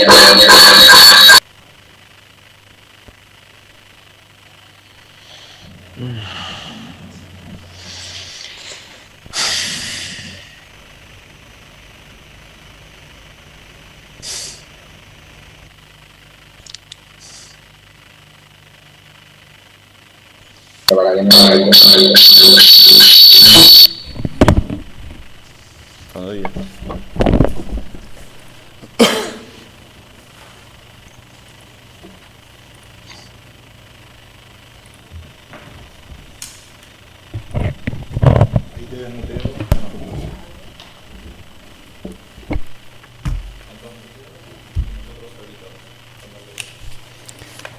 Para que no haya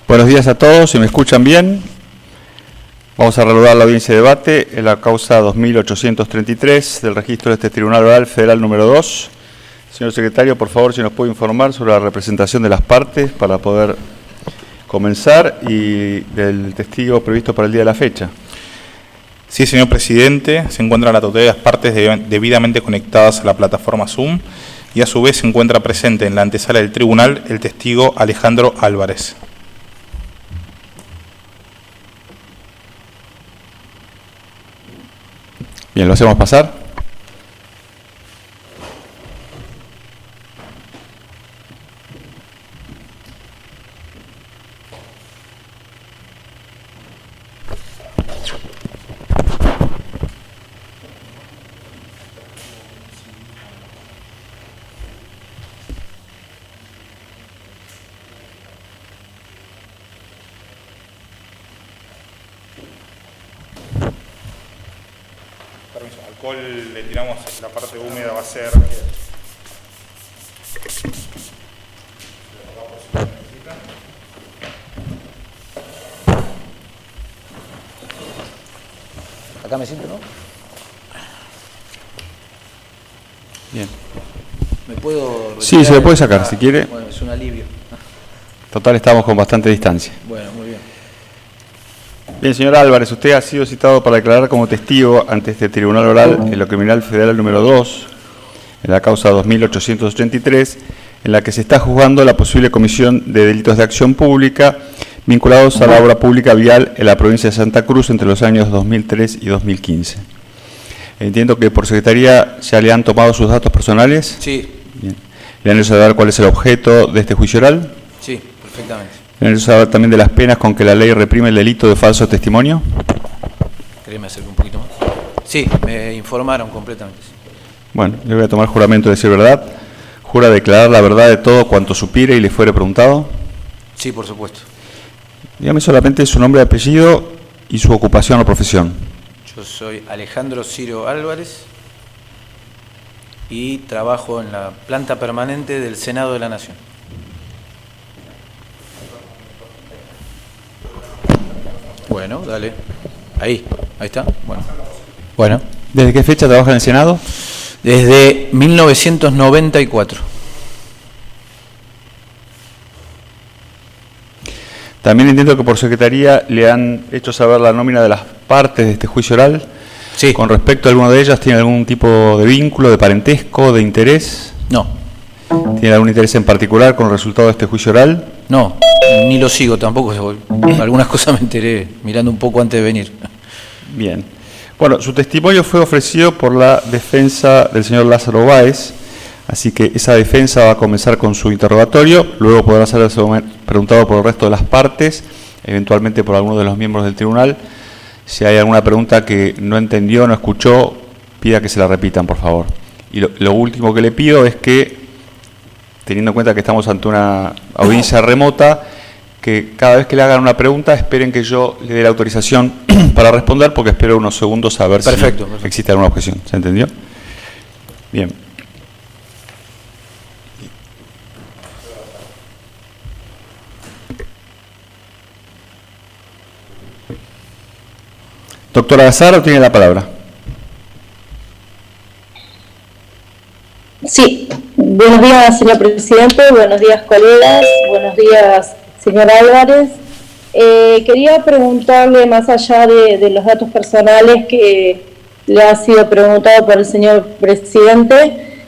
Buenos días a todos, si me escuchan bien. Vamos a reanudar la audiencia de debate en la causa 2833 del registro de este Tribunal Oral Federal número 2. Señor secretario, por favor, si nos puede informar sobre la representación de las partes para poder comenzar y del testigo previsto para el día de la fecha. Sí, señor presidente, se encuentran la totalidad de las partes debidamente conectadas a la plataforma Zoom y a su vez se encuentra presente en la antesala del tribunal el testigo Alejandro Álvarez. Bien, lo hacemos pasar. Alcohol le tiramos, la parte húmeda va a ser... Acá me siento, ¿no? Bien. ¿Me puedo retirar? Sí, se le puede sacar, si quiere. Bueno, es un alivio. Total, estamos con bastante distancia. Bueno, muy bien. Bien, señor Álvarez, usted ha sido citado para declarar como testigo ante este Tribunal Oral en lo Criminal Federal número 2, en la causa 2883, en la que se está juzgando la posible comisión de delitos de acción pública vinculados a la obra pública vial en la provincia de Santa Cruz entre los años 2003 y 2015. Entiendo que por secretaría ya le han tomado sus datos personales. Sí. Bien. ¿Le han hecho saber cuál es el objeto de este juicio oral? Sí, perfectamente. ¿Le han hecho saber también de las penas con que la ley reprime el delito de falso testimonio? ¿Querés me acerque un poquito más? Sí, me informaron completamente. Sí. Bueno, le voy a tomar juramento de decir verdad. ¿Jura declarar la verdad de todo cuanto supiere y le fuere preguntado? Sí, por supuesto. Dígame solamente su nombre, apellido y su ocupación o profesión. Yo soy Alejandro Ciro Álvarez y trabajo en la planta permanente del Senado de la Nación. Bueno, dale. Ahí está. Bueno. ¿Desde qué fecha trabaja en el Senado? Desde 1994. También entiendo que por secretaría le han hecho saber la nómina de las partes de este juicio oral. Sí. ¿Con respecto a alguna de ellas tiene algún tipo de vínculo, de parentesco, de interés? No. ¿Tiene algún interés en particular con el resultado de este juicio oral? No, ni lo sigo tampoco. Algunas cosas me enteré mirando un poco antes de venir. Bien. Bueno, su testimonio fue ofrecido por la defensa del señor Lázaro Báez, así que esa defensa va a comenzar con su interrogatorio, luego podrá ser preguntado por el resto de las partes, eventualmente por alguno de los miembros del tribunal. Si hay alguna pregunta que no entendió, no escuchó, pida que se la repitan, por favor. Y lo último que le pido es que, teniendo en cuenta que estamos ante una audiencia remota, que cada vez que le hagan una pregunta esperen que yo le dé la autorización para responder, porque espero unos segundos a ver si existe alguna objeción. ¿Se entendió? Bien. Doctora Gazzaro, tiene la palabra. Sí, buenos días, señor presidente, buenos días, colegas, buenos días, señor Álvarez. Quería preguntarle, más allá de los datos personales que le ha sido preguntado por el señor presidente,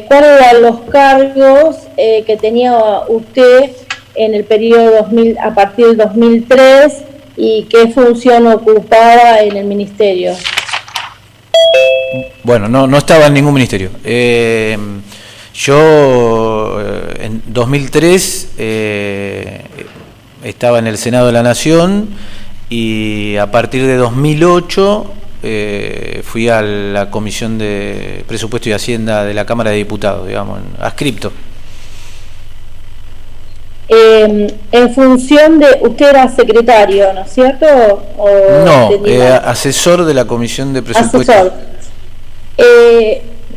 ¿cuáles eran los cargos que tenía usted en el periodo 2000, a partir del 2003 y qué función ocupaba en el ministerio. Bueno, no estaba en ningún ministerio. Yo en 2003 estaba en el Senado de la Nación y a partir de 2008 fui a la Comisión de Presupuesto y Hacienda de la Cámara de Diputados, digamos, adscripto. En función de, usted era secretario, ¿no es cierto? No, asesor de la Comisión de Presupuesto. Asesor.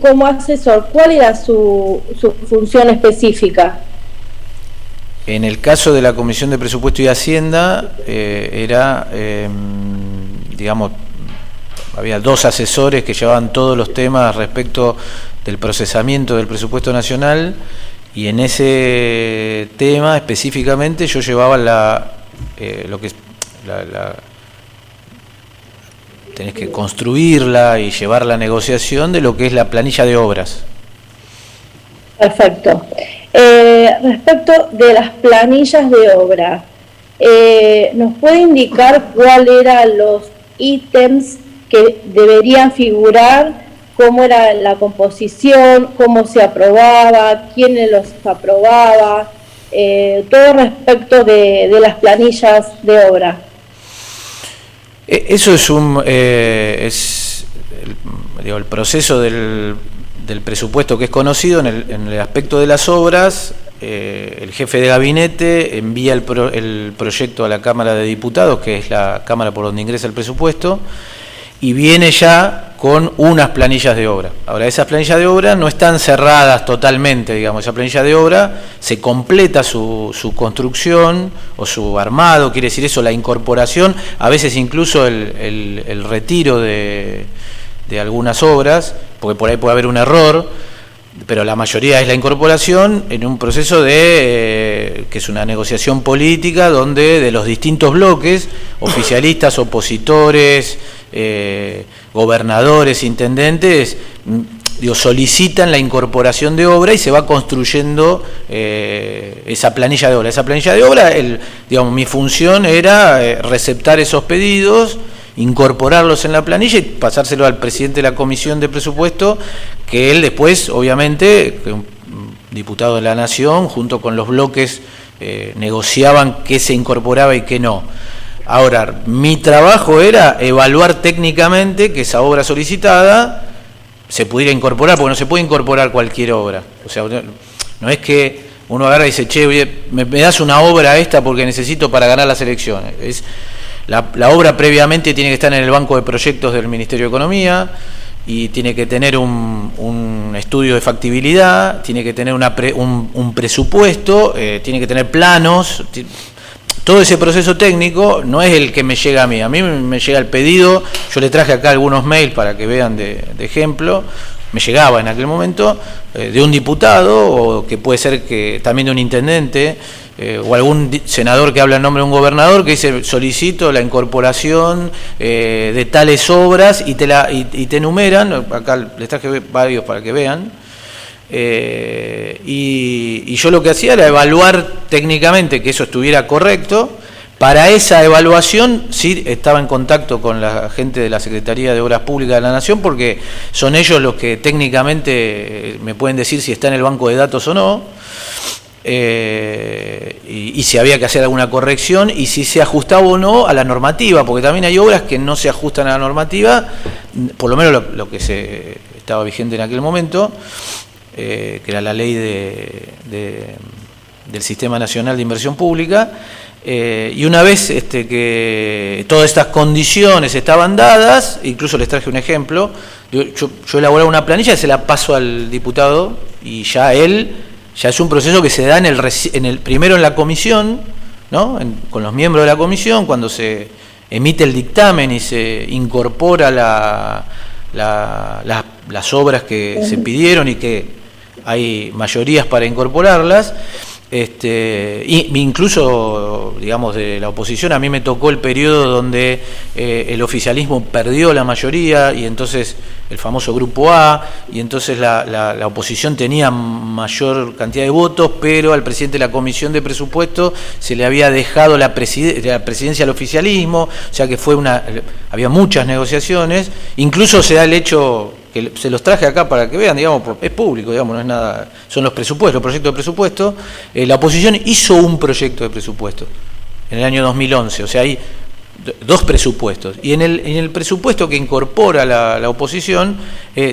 Como asesor, ¿cuál era su función específica? En el caso de la Comisión de Presupuesto y Hacienda, era, digamos, había dos asesores que llevaban todos los temas respecto del procesamiento del presupuesto nacional, y en ese tema específicamente yo llevaba lo que es tenés que construirla y llevar la negociación de lo que es la planilla de obras. Perfecto. Respecto de las planillas de obra, ¿nos puede indicar cuáles eran los ítems que deberían figurar? ¿Cómo era la composición? ¿Cómo se aprobaba? ¿Quién los aprobaba? Todo respecto de las planillas de obra. Eso es el proceso del presupuesto que es conocido en el aspecto de las obras. El jefe de gabinete envía el proyecto a la Cámara de Diputados, que es la Cámara por donde ingresa el presupuesto, y viene ya con unas planillas de obra. Ahora, esas planillas de obra no están cerradas totalmente, digamos. Esa planilla de obra se completa su construcción o su armado, quiere decir eso, la incorporación, a veces incluso el retiro de algunas obras, porque por ahí puede haber un error, pero la mayoría es la incorporación en un proceso que es una negociación política donde de los distintos bloques, oficialistas, opositores, gobernadores, intendentes, solicitan la incorporación de obra y se va construyendo esa planilla de obra. Esa planilla de obra, mi función era receptar esos pedidos, incorporarlos en la planilla y pasárselo al presidente de la Comisión de Presupuesto, que él después, obviamente, un diputado de la Nación, junto con los bloques, negociaban qué se incorporaba y qué no. Ahora, mi trabajo era evaluar técnicamente que esa obra solicitada se pudiera incorporar, porque no se puede incorporar cualquier obra. O sea, no es que uno agarra y dice, che, me das una obra esta porque necesito para ganar las elecciones. La obra previamente tiene que estar en el banco de proyectos del Ministerio de Economía y tiene que tener un estudio de factibilidad, tiene que tener un presupuesto, tiene que tener planos. Todo ese proceso técnico no es el que me llega a mí me llega el pedido. Yo le traje acá algunos mails para que vean de ejemplo. Me llegaba en aquel momento de un diputado, o que puede ser que también de un intendente, o algún senador que habla en nombre de un gobernador, que dice, solicito la incorporación de tales obras, y te enumeran. Acá les traje varios para que vean. Y yo lo que hacía era evaluar técnicamente que eso estuviera correcto. Para esa evaluación sí estaba en contacto con la gente de la Secretaría de Obras Públicas de la Nación, porque son ellos los que técnicamente me pueden decir si está en el banco de datos o no, y si había que hacer alguna corrección y si se ajustaba o no a la normativa, porque también hay obras que no se ajustan a la normativa, por lo menos lo que estaba vigente en aquel momento, que era la ley del Sistema Nacional de Inversión Pública. Y una vez que todas estas condiciones estaban dadas, incluso les traje un ejemplo, yo elaboraba una planilla y se la paso al diputado, y ya es un proceso que se da primero en la comisión, ¿no? Con los miembros de la comisión, cuando se emite el dictamen y se incorpora las obras que se pidieron y que hay mayorías para incorporarlas. Incluso, digamos, de la oposición, a mí me tocó el periodo donde el oficialismo perdió la mayoría y entonces el famoso Grupo A, y entonces la oposición tenía mayor cantidad de votos, pero al presidente de la Comisión de Presupuesto se le había dejado la presidencia al oficialismo, o sea que había muchas negociaciones, incluso se da el hecho que se los traje acá para que vean, digamos, es público, digamos, no es nada, son los presupuestos, los proyectos de presupuesto. La oposición hizo un proyecto de presupuesto en el año 2011, o sea, hay dos presupuestos, y en el presupuesto que incorpora la oposición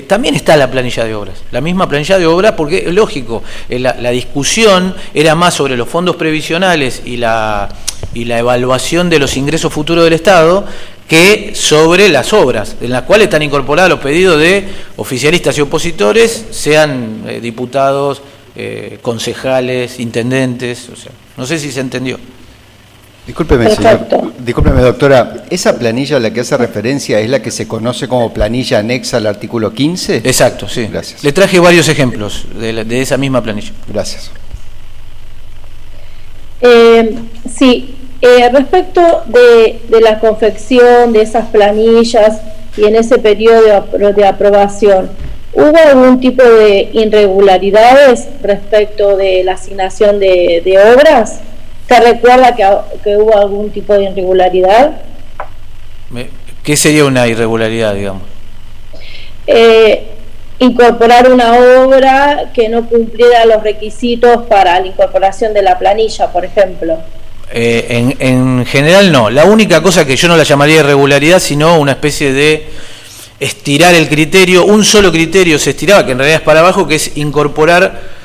también está la planilla de obras, la misma planilla de obras, porque es lógico, la discusión era más sobre los fondos previsionales y la evaluación de los ingresos futuros del Estado que sobre las obras, en las cuales están incorporados los pedidos de oficialistas y opositores, sean diputados, concejales, intendentes, o sea, no sé si se entendió. Discúlpeme, doctora, ¿esa planilla a la que hace referencia es la que se conoce como planilla anexa al artículo 15? Exacto, sí. Gracias. Le traje varios ejemplos de esa misma planilla. Gracias. Sí, respecto de la confección de esas planillas y en ese periodo de aprobación, ¿hubo algún tipo de irregularidades respecto de la asignación de obras? ¿Se recuerda que hubo algún tipo de irregularidad? ¿Qué sería una irregularidad, digamos? Incorporar una obra que no cumpliera los requisitos para la incorporación de la planilla, por ejemplo. En general no. La única cosa que yo no la llamaría irregularidad, sino una especie de estirar el criterio, un solo criterio se estiraba, que en realidad es para abajo, que es incorporar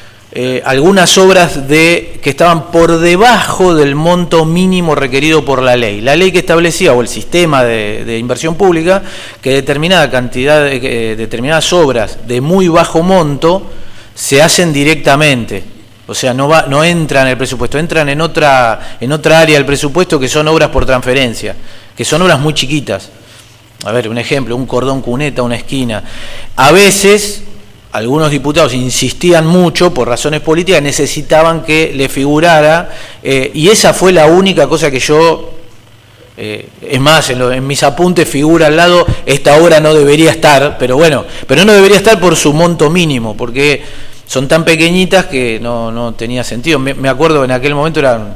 algunas obras que estaban por debajo del monto mínimo requerido por la ley. La ley que establecía, o el sistema de inversión pública, que determinada cantidad, determinadas obras de muy bajo monto se hacen directamente. O sea, no entran en el presupuesto, entran en otra área del presupuesto, que son obras por transferencia, que son obras muy chiquitas. A ver, un ejemplo, un cordón cuneta, una esquina. A veces algunos diputados insistían mucho, por razones políticas, necesitaban que le figurara, y esa fue la única cosa que yo, es más, en mis apuntes figura al lado, esta obra no debería estar, pero no debería estar por su monto mínimo, porque son tan pequeñitas que no tenía sentido. Me acuerdo, en aquel momento eran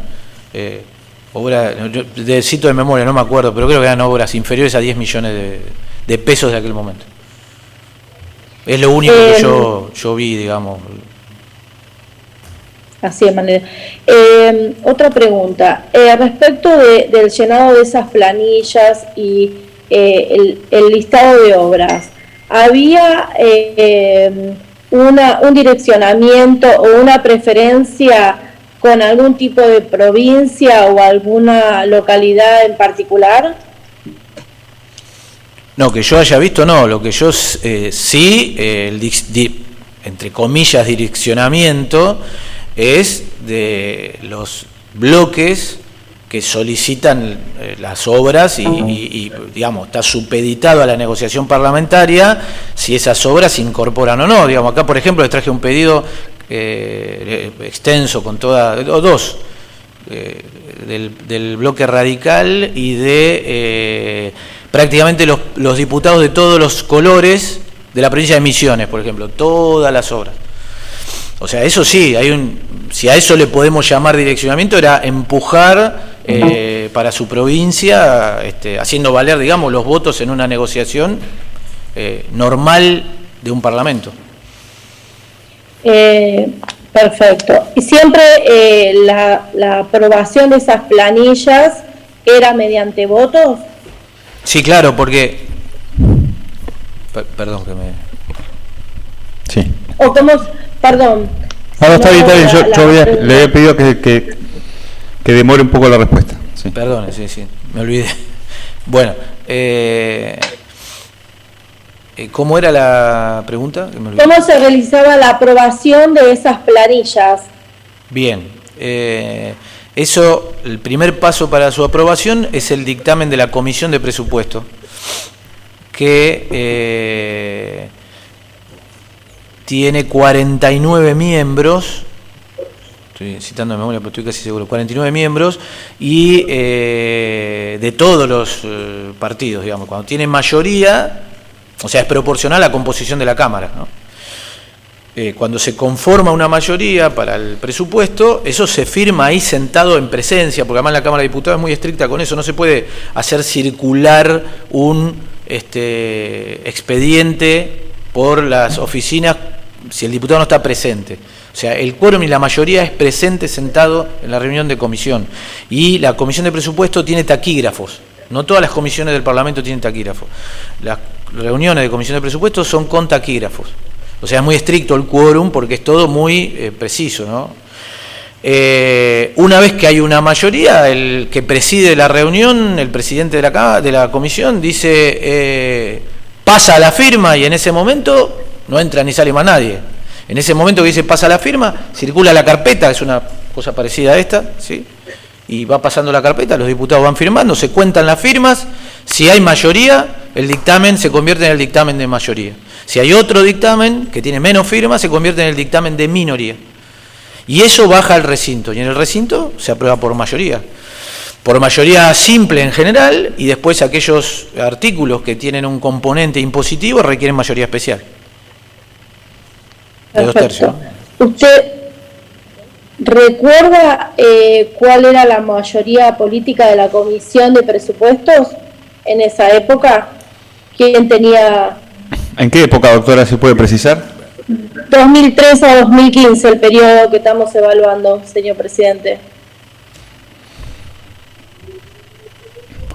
obras, de cito de memoria, no me acuerdo, pero creo que eran obras inferiores a 10 millones de pesos de aquel momento. Es lo único que yo vi, digamos. Así de manera. Otra pregunta. Respecto del llenado de esas planillas y el listado de obras, ¿había un direccionamiento o una preferencia con algún tipo de provincia o alguna localidad en particular? No, que yo haya visto, no. Lo que yo sí, entre comillas, direccionamiento, es de los bloques que solicitan las obras y, digamos, está supeditado a la negociación parlamentaria si esas obras se incorporan o no. Digamos, acá, por ejemplo, les traje un pedido extenso con dos, del bloque radical y de prácticamente los diputados de todos los colores de la provincia de Misiones, por ejemplo, todas las obras. O sea, eso sí, si a eso le podemos llamar direccionamiento, era empujar para su provincia, haciendo valer, digamos, los votos en una negociación normal de un parlamento. Perfecto. Y siempre la aprobación de esas planillas era mediante votos. Sí, claro, porque... Perdón que me... Sí. O como... Perdón. No, está bien. Le había pedido que demore un poco la respuesta. Sí. Perdón, sí, me olvidé. Bueno, ¿cómo era la pregunta? ¿Cómo se realizaba la aprobación de esas planillas? Bien, eso, el primer paso para su aprobación es el dictamen de la Comisión de Presupuesto, que tiene 49 miembros, estoy citando de memoria, pero estoy casi seguro, 49 miembros, y de todos los partidos, digamos. Cuando tienen mayoría, o sea, es proporcional a la composición de la Cámara, ¿no? Cuando se conforma una mayoría para el presupuesto, eso se firma ahí sentado en presencia, porque además la Cámara de Diputados es muy estricta con eso, no se puede hacer circular un expediente por las oficinas si el diputado no está presente. O sea, el quórum y la mayoría es presente sentado en la reunión de comisión. Y la Comisión de Presupuesto tiene taquígrafos. No todas las comisiones del Parlamento tienen taquígrafos. Las reuniones de Comisión de Presupuesto son con taquígrafos. O sea, es muy estricto el quórum porque es todo muy preciso, ¿no? Una vez que hay una mayoría, el que preside la reunión, el presidente de la comisión, dice, pasa la firma, y en ese momento no entra ni sale más nadie. En ese momento que dice pasa la firma, circula la carpeta, es una cosa parecida a esta, ¿sí? Y va pasando la carpeta, los diputados van firmando, se cuentan las firmas, si hay mayoría, el dictamen se convierte en el dictamen de mayoría. Si hay otro dictamen que tiene menos firmas, se convierte en el dictamen de minoría. Y eso baja al recinto, y en el recinto se aprueba por mayoría simple en general, y después aquellos artículos que tienen un componente impositivo requieren mayoría especial. De 2/3. ¿Usted recuerda cuál era la mayoría política de la Comisión de Presupuestos en esa época? ¿Quién tenía? ¿En qué época, doctora, se puede precisar? 2003 a 2015, el periodo que estamos evaluando, señor presidente.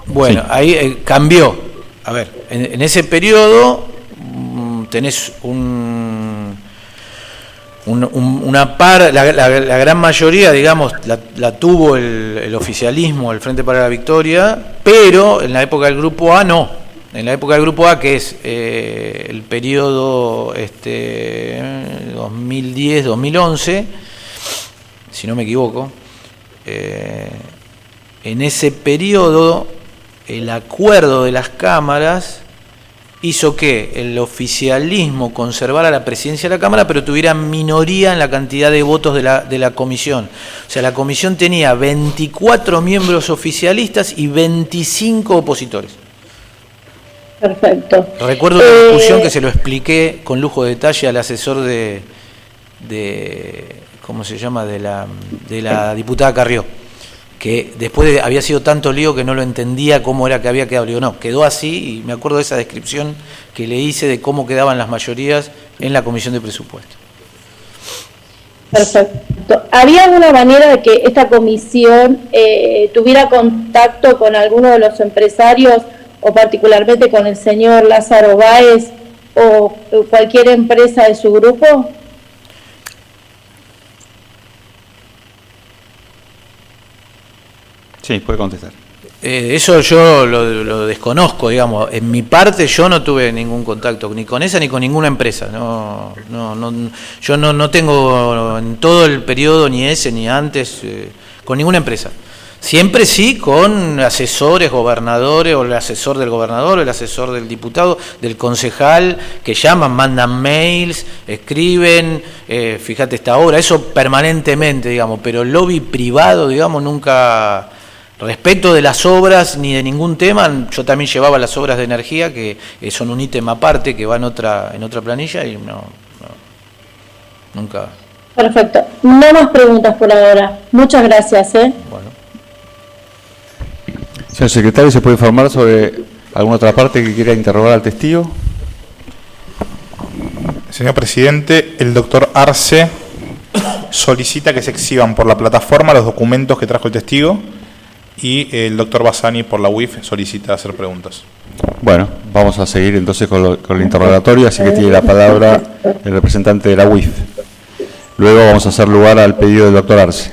Bueno, sí. Ahí cambió. A ver, en ese periodo tenés la gran mayoría, digamos, la tuvo el oficialismo, el Frente para la Victoria, pero en la época del Grupo A no. En la época del Grupo A, que es el periodo 2010-2011, si no me equivoco, en ese periodo el acuerdo de las cámaras hizo que el oficialismo conservara la presidencia de la Cámara, pero tuviera minoría en la cantidad de votos de la comisión. O sea, la comisión tenía 24 miembros oficialistas y 25 opositores. Perfecto. Recuerdo una discusión que se lo expliqué con lujo de detalle al asesor de ¿cómo se llama? De la diputada Carrió, que después había sido tanto lío que no lo entendía cómo era que había quedado. Digo, no, quedó así, y me acuerdo de esa descripción que le hice de cómo quedaban las mayorías en la Comisión de Presupuesto. Perfecto. ¿Había alguna manera de que esta comisión tuviera contacto con alguno de los empresarios, o particularmente con el señor Lázaro Báez o cualquier empresa de su grupo? Sí, puede contestar. Eso yo lo desconozco, digamos. En mi parte yo no tuve ningún contacto ni con esa ni con ninguna empresa. Yo no tengo en todo el periodo, ni ese ni antes, con ninguna empresa. Siempre sí con asesores, gobernadores, o el asesor del gobernador, o el asesor del diputado, del concejal, que llaman, mandan mails, escriben, fíjate esta obra, eso permanentemente, digamos, pero lobby privado, digamos, nunca. Respecto de las obras ni de ningún tema, yo también llevaba las obras de energía, que son un ítem aparte, que va en otra planilla, y nunca. Perfecto. No más preguntas por ahora. Muchas gracias. Bueno. Señor secretario, ¿se puede informar sobre alguna otra parte que quiera interrogar al testigo? Señor presidente, el doctor Arce solicita que se exhiban por la plataforma los documentos que trajo el testigo, y el doctor Bassani por la UIF solicita hacer preguntas. Bueno, vamos a seguir entonces con el interrogatorio, así que tiene la palabra el representante de la UIF. Luego vamos a hacer lugar al pedido del doctor Arce.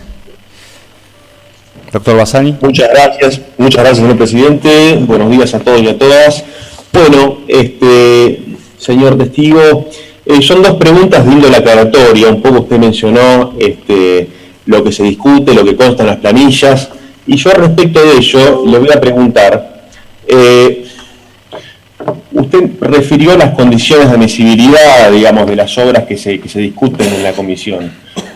Doctor Bassani. Muchas gracias, señor presidente. Buenos días a todos y a todas. Bueno, señor testigo, son dos preguntas de índole aclaratoria. Un poco usted mencionó lo que se discute, lo que consta en las planillas, y yo respecto de ello le voy a preguntar, usted refirió las condiciones de admisibilidad, digamos, de las obras que se discuten en la comisión.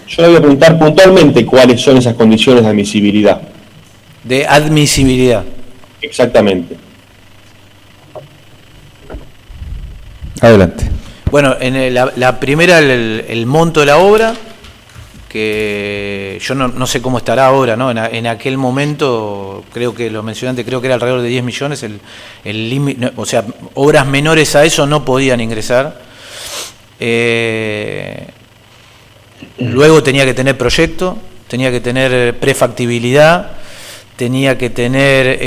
Yo le voy a preguntar puntualmente cuáles son esas condiciones de admisibilidad. De admisibilidad. Exactamente. Adelante. Bueno, en la primera, el monto de la obra, que yo no sé cómo estará ahora, ¿no? En aquel momento, creo que lo mencioné antes, creo que era alrededor de 10 millones el límite, o sea, obras menores a eso no podían ingresar. Luego tenía que tener proyecto, tenía que tener prefactibilidad, tenía que tener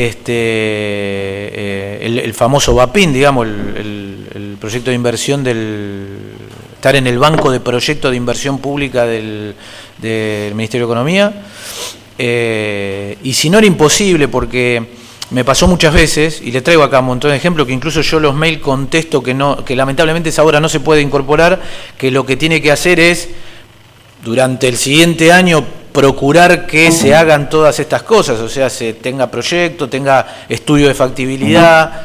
el famoso VAPIN, digamos, el proyecto de inversión estar en el banco de proyectos de inversión pública del Ministerio de Economía. Y si no era imposible, porque me pasó muchas veces, y le traigo acá un montón de ejemplos, que incluso yo los mails contesto que lamentablemente esa obra no se puede incorporar, que lo que tiene que hacer es, durante el siguiente año, procurar que se hagan todas estas cosas, o sea, se tenga proyecto, tenga estudio de factibilidad,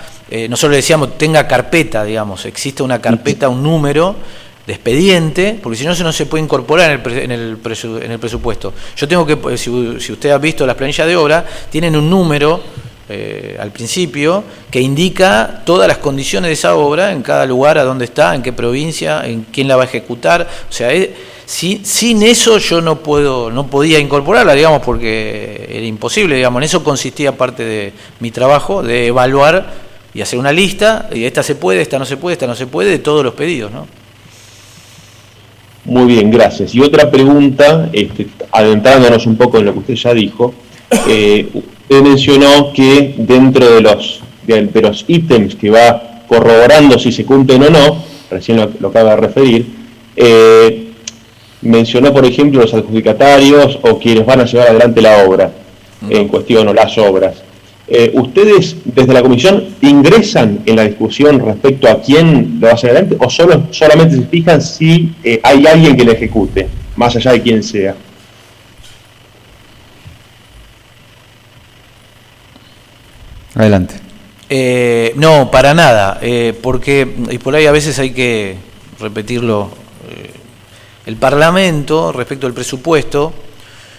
nosotros le decíamos, tenga carpeta, digamos, existe una carpeta, un número de expediente, porque si no, no se puede incorporar en el presupuesto. Yo tengo que, si usted ha visto las planillas de obra, tienen un número al principio que indica todas las condiciones de esa obra, en cada lugar, a dónde está, en qué provincia, en quién la va a ejecutar, o sea, sin eso yo no podía incorporarla, digamos, porque era imposible, digamos. En eso consistía parte de mi trabajo, de evaluar y hacer una lista, y esta se puede, esta no se puede, esta no se puede, de todos los pedidos, ¿no? Muy bien, gracias. Y otra pregunta, adentrándonos un poco en lo que usted ya dijo, usted mencionó que dentro de los ítems que va corroborando si se cumplen o no, recién lo acaba de referir, mencionó, por ejemplo, los adjudicatarios o quienes van a llevar adelante la obra en cuestión, o las obras. ¿Ustedes desde la comisión ingresan en la discusión respecto a quién lo va a hacer adelante o solamente se fijan si hay alguien que lo ejecute, más allá de quién sea? Adelante. No, para nada, porque, y por ahí a veces hay que repetirlo, el Parlamento, respecto al presupuesto,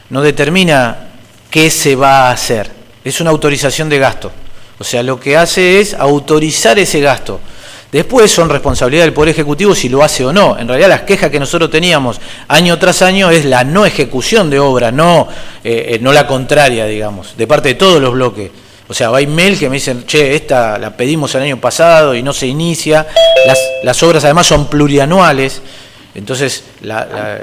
no determina qué se va a hacer. Es una autorización de gasto. O sea, lo que hace es autorizar ese gasto. Después son responsabilidad del Poder Ejecutivo si lo hace o no. En realidad las quejas que nosotros teníamos año tras año es la no ejecución de obra, no la contraria, digamos, de parte de todos los bloques. O sea, hay mail que me dicen, che, esta la pedimos el año pasado y no se inicia. Las obras además son plurianuales. Entonces, la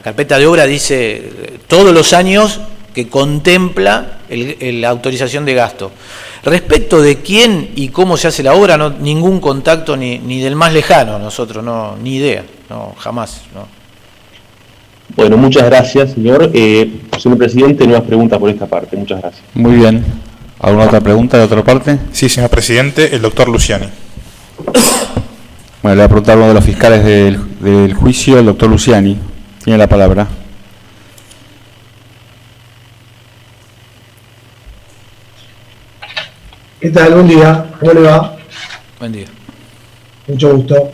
carpeta de obra dice todos los años que contempla la autorización de gasto. Respecto de quién y cómo se hace la obra, no, ningún contacto ni del más lejano, nosotros, no, ni idea, no, jamás. No. Bueno, muchas gracias, señor. Señor presidente, nuevas preguntas por esta parte. Muchas gracias. Muy bien. ¿Alguna otra pregunta de otra parte? Sí, señor presidente, el doctor Luciani. Bueno, le voy a preguntar a uno de los fiscales del juicio, el doctor Luciani. Tiene la palabra. ¿Qué tal? Buen día. ¿Cómo le va? Buen día. Mucho gusto.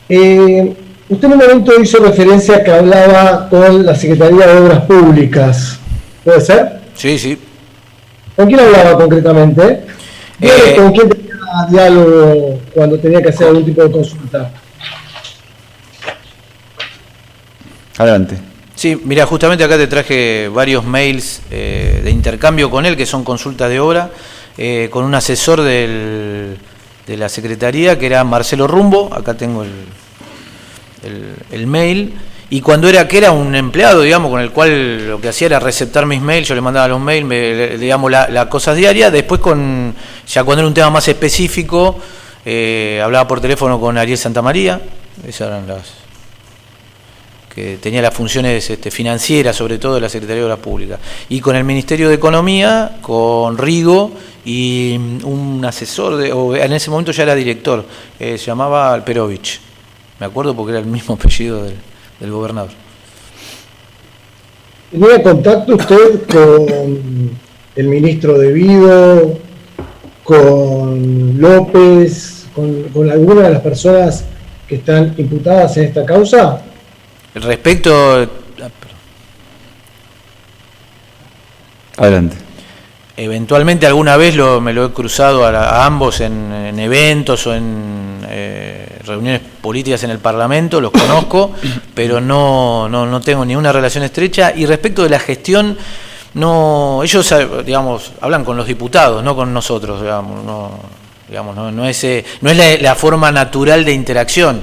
Usted en un momento hizo referencia a que hablaba con la Secretaría de Obras Públicas. ¿Puede ser? Sí, sí. ¿Con quién hablaba concretamente? ¿Con quién tenía diálogo cuando tenía que hacer algún tipo de consulta? Adelante. Sí, mira, justamente acá te traje varios mails de intercambio con él, que son consultas de obra, con un asesor de la Secretaría, que era Marcelo Rumbo. Acá tengo el mail. Y cuando era un empleado, digamos, con el cual lo que hacía era receptar mis mails, yo le mandaba los mails, digamos, las cosas diarias. Después, ya cuando era un tema más específico, hablaba por teléfono con Ariel Santamaría. Esas eran las que tenía las funciones financieras, sobre todo de la Secretaría de Obras Públicas. Y con el Ministerio de Economía, con Rigo y un asesor, en ese momento ya era director, se llamaba Alperovich. Me acuerdo porque era el mismo apellido del gobernador. ¿Tenía contacto usted con el ministro De Vido, con López, con alguna de las personas que están imputadas en esta causa? Respecto Adelante. Eventualmente alguna vez me lo he cruzado a ambos en eventos o en reuniones políticas en el Parlamento, los conozco, pero no tengo ni una relación estrecha. Y respecto de la gestión, ellos, digamos, hablan con los diputados, no con nosotros, no es la forma natural de interacción.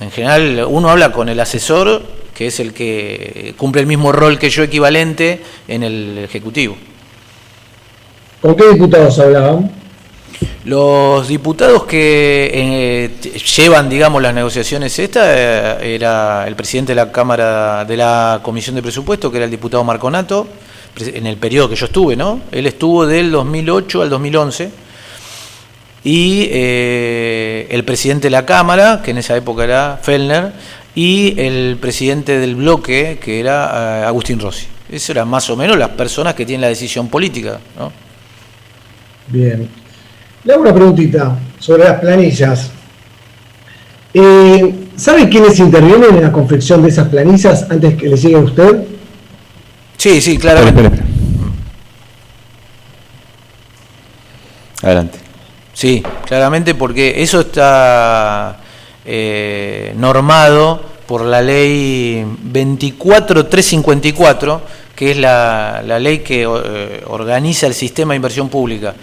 En general, uno habla con el asesor, que es el que cumple el mismo rol que yo, equivalente, en el Ejecutivo. ¿Con qué diputados hablaban? Los diputados que llevan, digamos, las negociaciones era el presidente de la Cámara, de la Comisión de Presupuesto, que era el diputado Marconato, en el periodo que yo estuve, ¿no? Él estuvo del 2008 al 2011, y el presidente de la Cámara, que en esa época era Fellner, y el presidente del bloque, que era Agustín Rossi. Esas eran más o menos las personas que tienen la decisión política, ¿no? Bien. Le hago una preguntita sobre las planillas. ¿Sabe quiénes intervienen en la confección de esas planillas antes que le llegue a usted? Sí, claramente. Espera. Adelante. Sí, claramente, porque eso está normado por la ley 24354, que es la ley que organiza el sistema de inversión pública.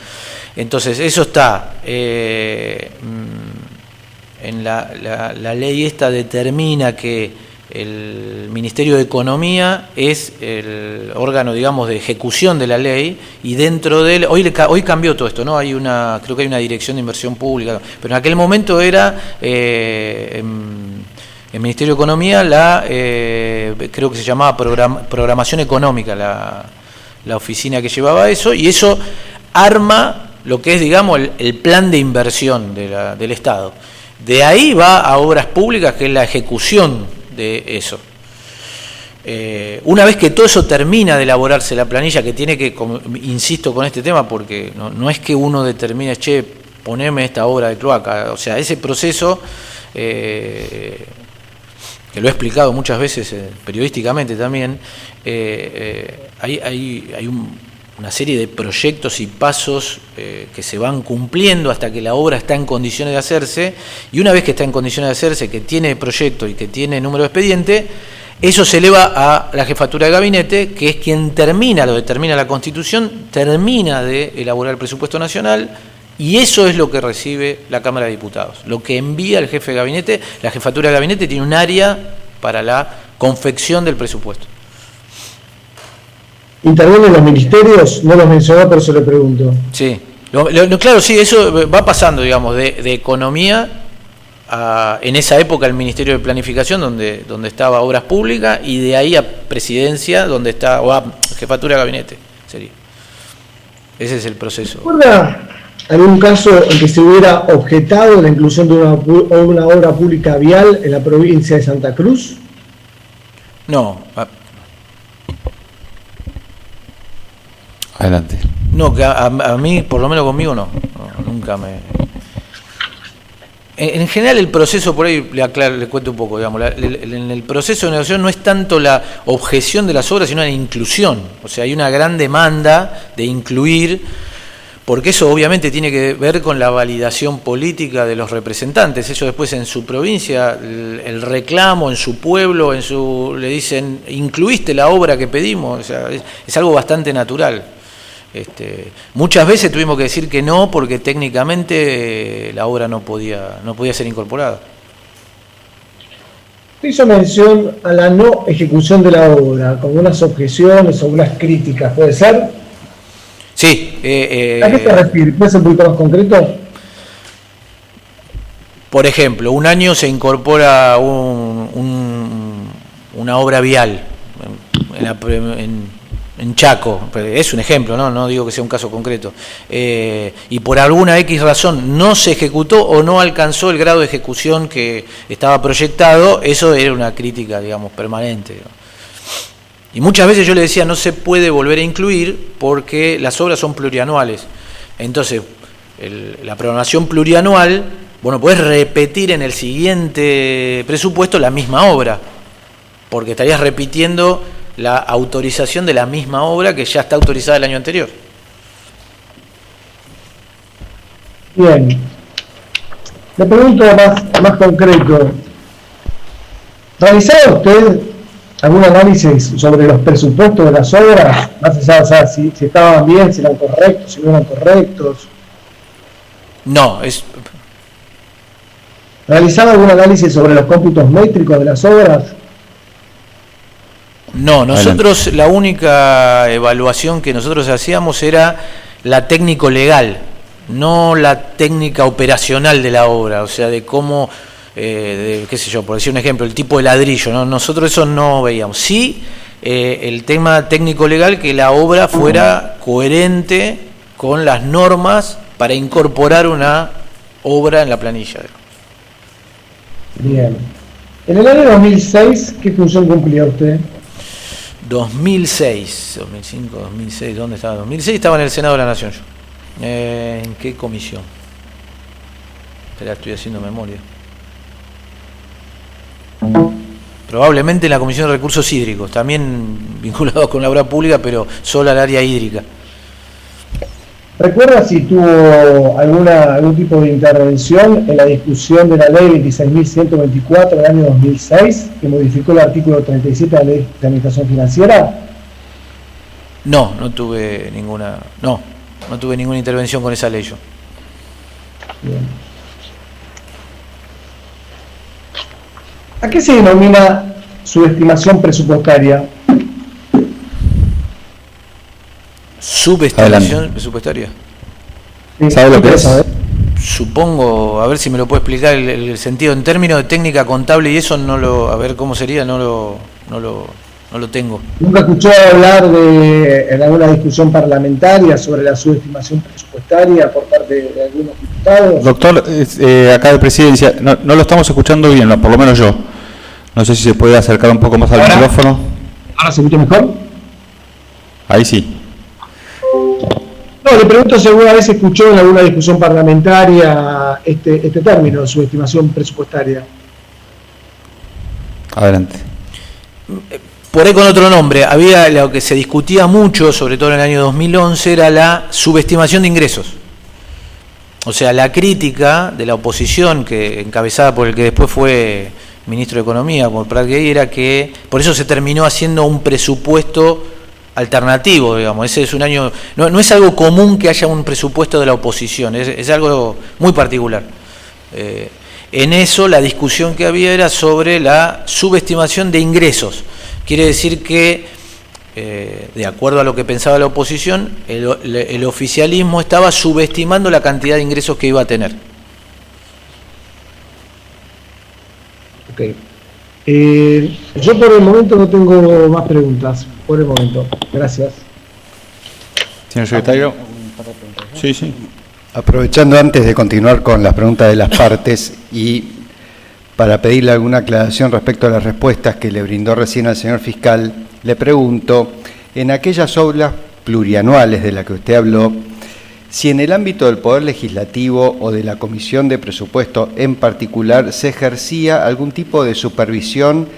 Entonces, eso está en la ley esta, determina que el Ministerio de Economía es el órgano, digamos, de ejecución de la ley, y dentro de él, hoy cambió todo esto, ¿no? Creo que hay una dirección de inversión pública, pero en aquel momento era el Ministerio de Economía, creo que se llamaba Programación Económica, la oficina que llevaba eso, y eso arma lo que es, digamos, el plan de inversión del Estado. De ahí va a obras públicas, que es la ejecución de eso. Una vez que todo eso termina de elaborarse la planilla, que tiene que, insisto con este tema, porque no es que uno determine, poneme esta obra de cloaca, o sea, ese proceso, que lo he explicado muchas veces periodísticamente también, hay una serie de proyectos y pasos que se van cumpliendo hasta que la obra está en condiciones de hacerse, y una vez que está en condiciones de hacerse, que tiene proyecto y que tiene número de expediente, eso se eleva a la jefatura de gabinete, que es quien lo determina la Constitución, termina de elaborar el presupuesto nacional, y eso es lo que recibe la Cámara de Diputados, lo que envía el jefe de gabinete. La jefatura de gabinete tiene un área para la confección del presupuesto. ¿Intervienen los ministerios? No los mencionó, pero se lo pregunto. Sí, claro, sí, eso va pasando, digamos, de Economía en esa época el Ministerio de Planificación, donde estaba Obras Públicas, y de ahí a Presidencia, donde está, o a Jefatura de Gabinete, sería. Ese es el proceso. ¿Recuerda algún caso en que se hubiera objetado la inclusión de una obra pública vial en la provincia de Santa Cruz? No. Adelante. No, que a mí, por lo menos conmigo, nunca me... En general el proceso, por ahí le cuento un poco, digamos, en el proceso de negociación no es tanto la objeción de las obras, sino la inclusión. O sea, hay una gran demanda de incluir, porque eso obviamente tiene que ver con la validación política de los representantes. Ellos después en su provincia, el reclamo, en su pueblo, le dicen, incluiste la obra que pedimos. O sea, es algo bastante natural. Muchas veces tuvimos que decir que no, porque técnicamente la obra no podía ser incorporada. Hizo mención a la no ejecución de la obra, con unas objeciones o unas críticas, ¿puede ser? Sí. ¿A qué te refieres? ¿Puede ser un poquito más concreto? Por ejemplo, un año se incorpora una obra vial en Chaco, es un ejemplo, no digo que sea un caso concreto, y por alguna X razón no se ejecutó o no alcanzó el grado de ejecución que estaba proyectado. Eso era una crítica, digamos, permanente. Y muchas veces yo le decía, no se puede volver a incluir porque las obras son plurianuales. Entonces, la programación plurianual, bueno, podés repetir en el siguiente presupuesto la misma obra, porque estarías repitiendo la autorización de la misma obra que ya está autorizada el año anterior. Bien. Le pregunto más concreto. ¿Realizaba usted algún análisis sobre los presupuestos de las obras? Más allá, o sea, si estaban bien, si eran correctos, si no eran correctos. No, ¿Realizaba algún análisis sobre los cómputos métricos de las obras? No, nosotros la única evaluación que nosotros hacíamos era la técnico-legal, no la técnica operacional de la obra, o sea, de cómo, qué sé yo, por decir un ejemplo, el tipo de ladrillo, ¿no? Nosotros eso no veíamos. Sí, el tema técnico-legal, que la obra fuera coherente con las normas para incorporar una obra en la planilla. Bien. En el año 2006, ¿qué función cumplía usted? 2006, 2005, 2006, ¿dónde estaba? 2006 estaba en el Senado de la Nación yo. ¿En qué comisión? Espera, estoy haciendo memoria. Probablemente en la Comisión de Recursos Hídricos, también vinculado con la obra pública, pero solo al área hídrica. ¿Recuerda si tuvo algún tipo de intervención en la discusión de la ley 26.124 del año 2006, que modificó el artículo 37 de la ley de administración financiera? No tuve ninguna intervención con esa ley yo. Bien. ¿A qué se denomina subestimación presupuestaria? ¿Subestimación presupuestaria? ¿Sabe lo que es? Supongo, a ver si me lo puede explicar el sentido en términos de técnica contable y eso no lo, a ver cómo sería, no lo tengo. ¿Nunca escuchó hablar en alguna discusión parlamentaria sobre la subestimación presupuestaria por parte de algunos diputados? Doctor, acá de Presidencia, no lo estamos escuchando bien, por lo menos yo. No sé si se puede acercar un poco más al micrófono. ¿Ahora se escucha mejor? Ahí sí. No, le pregunto si alguna vez escuchó en alguna discusión parlamentaria este término, subestimación presupuestaria. Adelante. Por ahí con otro nombre, había lo que se discutía mucho, sobre todo en el año 2011, era la subestimación de ingresos. O sea, la crítica de la oposición, que encabezada por el que después fue ministro de Economía, por Prat Gay, era que por eso se terminó haciendo un presupuesto alternativo, digamos. Ese es un año, no es algo común que haya un presupuesto de la oposición, es algo muy particular. En eso la discusión que había era sobre la subestimación de ingresos. Quiere decir que, de acuerdo a lo que pensaba la oposición, el oficialismo estaba subestimando la cantidad de ingresos que iba a tener. Ok. Yo por el momento no tengo más preguntas. Por el momento. Gracias. Señor secretario. Sí. Aprovechando antes de continuar con las preguntas de las partes y para pedirle alguna aclaración respecto a las respuestas que le brindó recién al señor fiscal, le pregunto, en aquellas obras plurianuales de las que usted habló, si en el ámbito del Poder Legislativo o de la Comisión de Presupuesto en particular se ejercía algún tipo de supervisión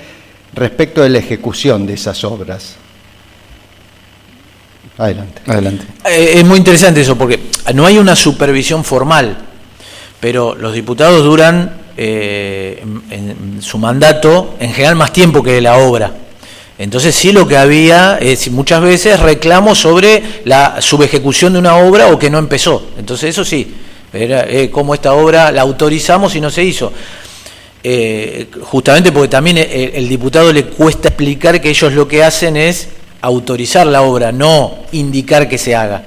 respecto de la ejecución de esas obras. Adelante. Es muy interesante eso, porque no hay una supervisión formal, pero los diputados duran en su mandato en general más tiempo que la obra. Entonces sí, lo que había es muchas veces reclamos sobre la subejecución de una obra o que no empezó. Entonces eso sí, era como esta obra la autorizamos y no se hizo. Justamente porque también el diputado le cuesta explicar que ellos lo que hacen es autorizar la obra, no indicar que se haga.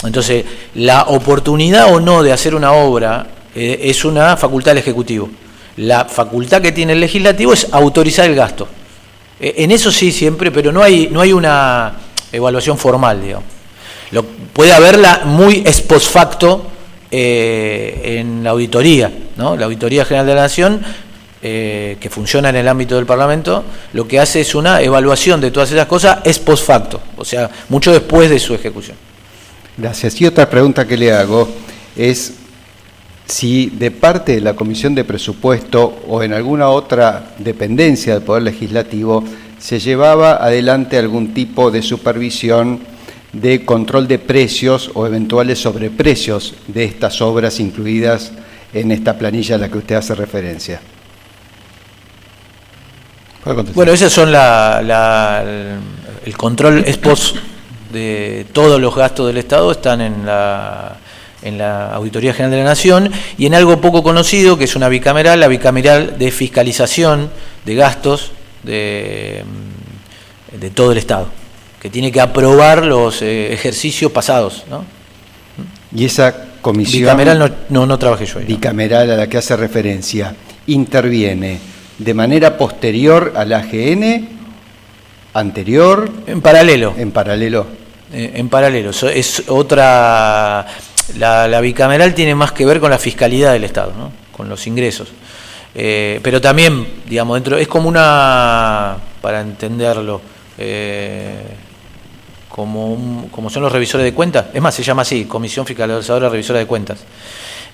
Entonces, la oportunidad o no de hacer una obra es una facultad del Ejecutivo. La facultad que tiene el Legislativo es autorizar el gasto. En eso sí siempre, pero no hay una evaluación formal, digamos. Puede haberla muy ex post facto en la auditoría, ¿no? La Auditoría General de la Nación, que funciona en el ámbito del Parlamento, lo que hace es una evaluación de todas esas cosas ex post facto, o sea, mucho después de su ejecución. Gracias. Y otra pregunta que le hago es si de parte de la Comisión de Presupuesto o en alguna otra dependencia del Poder Legislativo ¿se llevaba adelante algún tipo de supervisión de control de precios o eventuales sobreprecios de estas obras incluidas en esta planilla a la que usted hace referencia? Bueno, esos son el control ex post de todos los gastos del Estado, están en la Auditoría General de la Nación, y en algo poco conocido, que es una bicameral, la bicameral de fiscalización de gastos de todo el Estado, que tiene que aprobar los ejercicios pasados, ¿no? Y esa comisión bicameral no trabajé yo ahí, ¿no? Bicameral a la que hace referencia, ¿interviene de manera posterior al AGN, anterior? En paralelo. En paralelo. En paralelo. Es otra. La bicameral tiene más que ver con la fiscalidad del Estado, ¿no? Con los ingresos. Pero también, digamos, dentro es como una, para entenderlo, como son los revisores de cuentas. Es más, se llama así, Comisión Fiscalizadora Revisora de Cuentas.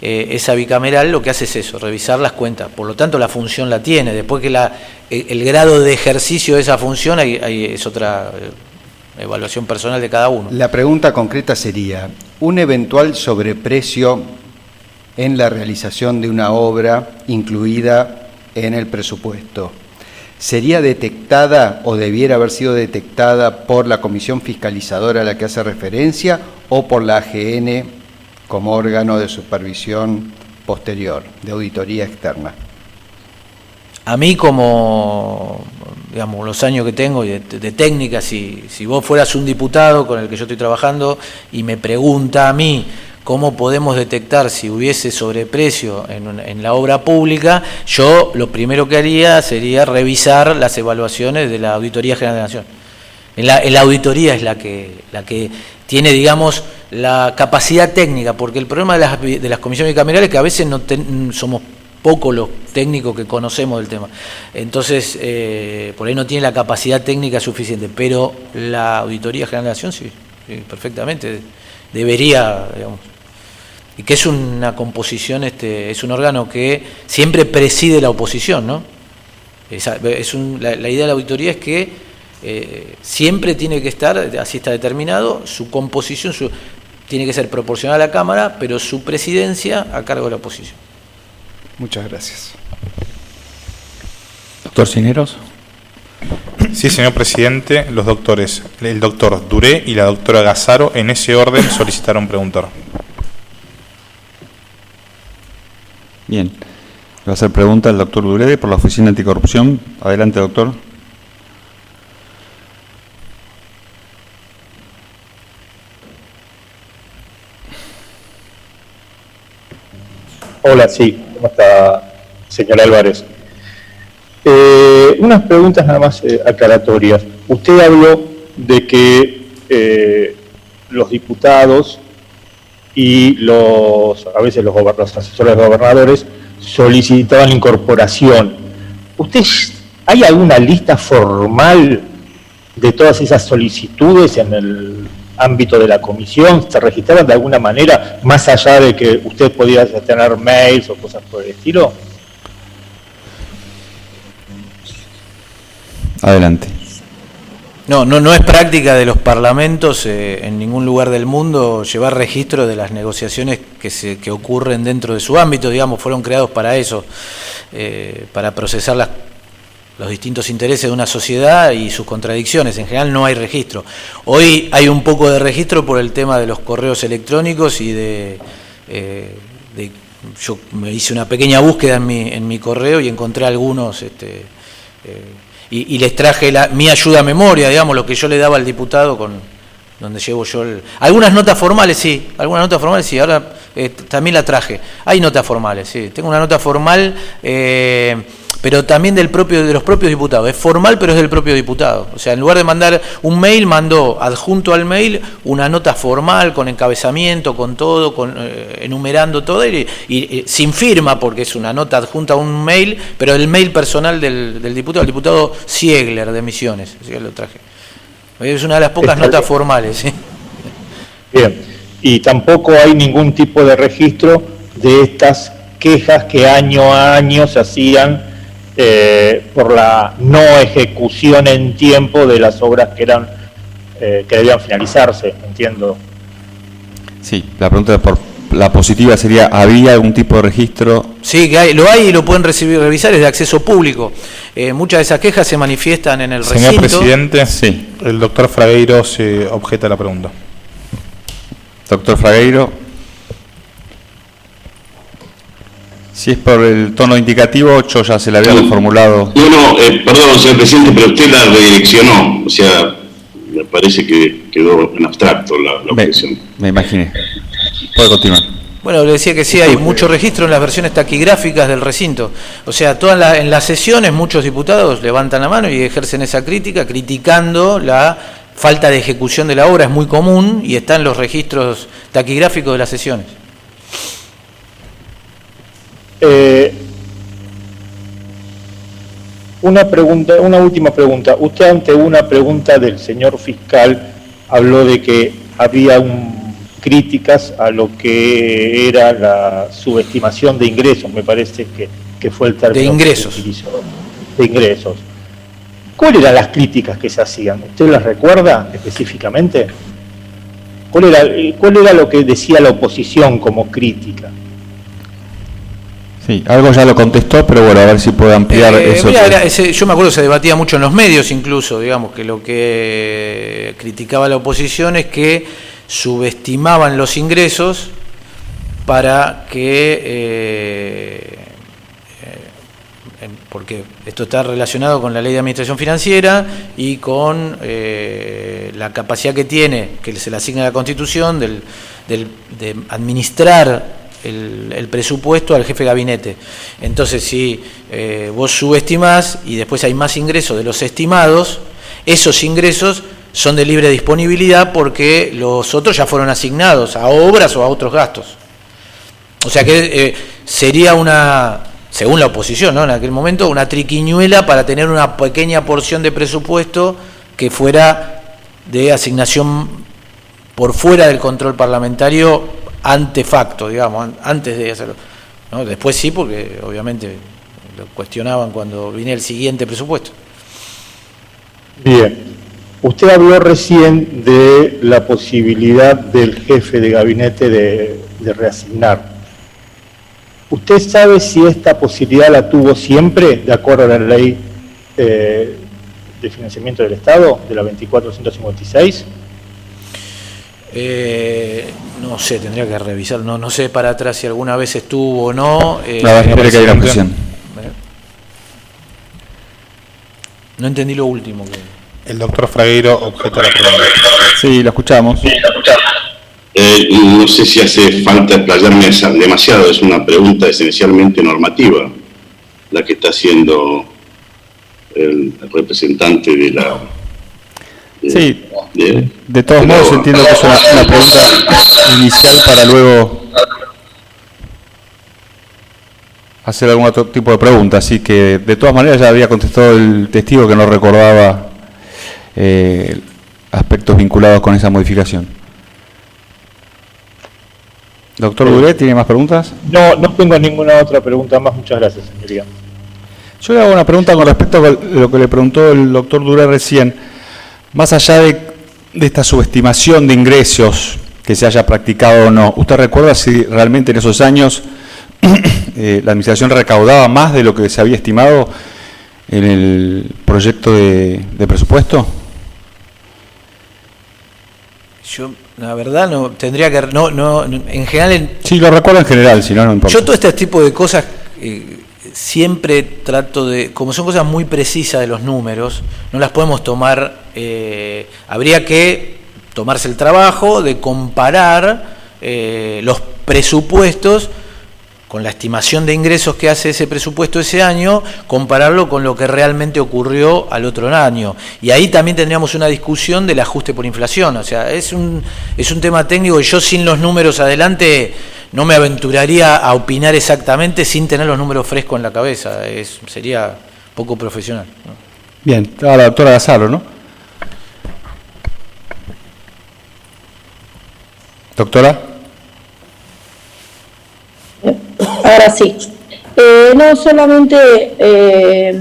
Esa bicameral lo que hace es eso, revisar las cuentas. Por lo tanto, la función la tiene. Después que el grado de ejercicio de esa función es otra evaluación personal de cada uno. La pregunta concreta sería, ¿un eventual sobreprecio en la realización de una obra incluida en el presupuesto sería detectada o debiera haber sido detectada por la comisión fiscalizadora a la que hace referencia o por la AGN como órgano de supervisión posterior, de auditoría externa? A mí, como, digamos, los años que tengo de técnica, si vos fueras un diputado con el que yo estoy trabajando y me pregunta a mí cómo podemos detectar si hubiese sobreprecio en la obra pública, yo lo primero que haría sería revisar las evaluaciones de la Auditoría General de la Nación. La auditoría es la que tiene, digamos, la capacidad técnica, porque el problema de las comisiones bicamerales es que a veces somos pocos los técnicos que conocemos del tema. Entonces, por ahí no tiene la capacidad técnica suficiente, pero la Auditoría General de la Nación sí, perfectamente debería, digamos. Y que es una composición, es un órgano que siempre preside la oposición, ¿no? La idea de la auditoría es que siempre tiene que estar, así está determinado, su composición tiene que ser proporcional a la Cámara, pero su presidencia a cargo de la oposición. Muchas gracias. Doctor Cineros. Sí, señor presidente, los doctores, el doctor Duré y la doctora Gazzaro, en ese orden solicitaron preguntar. Bien. Va a hacer pregunta el doctor Duré por la Oficina Anticorrupción. Adelante, doctor. Hola, sí, ¿cómo está, señor Álvarez? Unas preguntas nada más aclaratorias. Usted habló de que los diputados y a veces los asesores de gobernadores solicitaban incorporación. ¿Hay alguna lista formal de todas esas solicitudes en el ámbito de la comisión? ¿Se registraron de alguna manera, más allá de que usted podía tener mails o cosas por el estilo? Adelante. No es práctica de los parlamentos en ningún lugar del mundo llevar registro de las negociaciones que ocurren dentro de su ámbito, digamos, fueron creados para eso, para procesar los distintos intereses de una sociedad y sus contradicciones. En general no hay registro. Hoy hay un poco de registro por el tema de los correos electrónicos y yo me hice una pequeña búsqueda en mi correo y encontré algunos y les traje mi ayuda a memoria, digamos, lo que yo le daba al diputado donde llevo yo algunas notas formales, sí, ahora también la traje. Hay notas formales, sí, tengo una nota formal, pero también de los propios diputados. Es formal, pero es del propio diputado. O sea, en lugar de mandar un mail, mandó adjunto al mail una nota formal con encabezamiento, con todo, enumerando todo y sin firma, porque es una nota adjunta a un mail, pero el mail personal del diputado, el diputado Siegler de Misiones. Así que lo traje. Es una de las pocas notas formales. ¿Sí? Bien. Y tampoco hay ningún tipo de registro de estas quejas que año a año se hacían por la no ejecución en tiempo de las obras que debían finalizarse, entiendo. Sí, la pregunta por la positiva sería, ¿había algún tipo de registro? Sí, que hay y lo pueden revisar, es de acceso público. Muchas de esas quejas se manifiestan en el recinto. Señor presidente, sí. El doctor Fragueiro se objeta a la pregunta. Doctor Fragueiro. Si es por el tono indicativo, yo ya se le había reformulado. No, perdón, señor presidente, pero usted la redireccionó, o sea, me parece que quedó en abstracto la objeción. Me imaginé. Puede continuar. Bueno, le decía que sí, hay mucho registro en las versiones taquigráficas del recinto. O sea, en las sesiones muchos diputados levantan la mano y ejercen esa crítica, criticando la falta de ejecución de la obra, es muy común y está en los registros taquigráficos de las sesiones. Una última pregunta. Usted, ante una pregunta del señor fiscal, habló de que había críticas a lo que era la subestimación de ingresos, me parece que fue el término. De ingresos. Que utilizó. De ingresos. ¿Cuáles eran las críticas que se hacían? ¿Usted las recuerda específicamente? ¿Cuál era lo que decía la oposición como crítica? Sí, algo ya lo contestó, pero bueno, a ver si puede ampliar eso. Mira, yo me acuerdo que se debatía mucho en los medios incluso, digamos, que lo que criticaba la oposición es que subestimaban los ingresos para que, porque esto está relacionado con la ley de administración financiera y con la capacidad que tiene, que se le asigna a la Constitución, de administrar el presupuesto al jefe de gabinete. Entonces, si vos subestimás y después hay más ingresos de los estimados, esos ingresos son de libre disponibilidad porque los otros ya fueron asignados a obras o a otros gastos. O sea que sería según la oposición, ¿no?, en aquel momento, una triquiñuela para tener una pequeña porción de presupuesto que fuera de asignación por fuera del control parlamentario ante facto, digamos, antes de hacerlo, ¿no? Después sí, porque obviamente lo cuestionaban cuando vine el siguiente presupuesto. Bien, usted habló recién de la posibilidad del jefe de gabinete de reasignar. ¿Usted sabe si esta posibilidad la tuvo siempre, de acuerdo a la ley de financiamiento del Estado, de la 24.156? No sé, tendría que revisar, no sé para atrás si alguna vez estuvo o no. Espere que hay una objeción. No entendí lo último. El doctor Fragueiro objeta la pregunta. Sí, lo escuchamos. No sé si hace falta explayarme demasiado, es una pregunta esencialmente normativa, la que está haciendo el representante de la... Sí, de todos modos entiendo que es una pregunta inicial para luego hacer algún otro tipo de pregunta, así que de todas maneras ya había contestado el testigo que no recordaba aspectos vinculados con esa modificación. Doctor Duré, ¿tiene más preguntas? No tengo ninguna otra pregunta más, muchas gracias, señoría. Yo le hago una pregunta con respecto a lo que le preguntó el doctor Duré recién. Más allá de esta subestimación de ingresos que se haya practicado o no, ¿usted recuerda si realmente en esos años la administración recaudaba más de lo que se había estimado en el proyecto de presupuesto? Yo, la verdad, no tendría que... en general... Sí, lo recuerdo en general, si no, no importa. Yo todo este tipo de cosas... siempre trato de, como son cosas muy precisas de los números, no las podemos tomar, habría que tomarse el trabajo de comparar los presupuestos con la estimación de ingresos que hace ese presupuesto ese año, compararlo con lo que realmente ocurrió al otro año. Y ahí también tendríamos una discusión del ajuste por inflación. O sea, es un tema técnico y yo sin los números adelante no me aventuraría a opinar exactamente sin tener los números frescos en la cabeza. Sería poco profesional, ¿no? Bien, estaba la doctora Lazaro, ¿no? Doctora. Ahora sí. No, solamente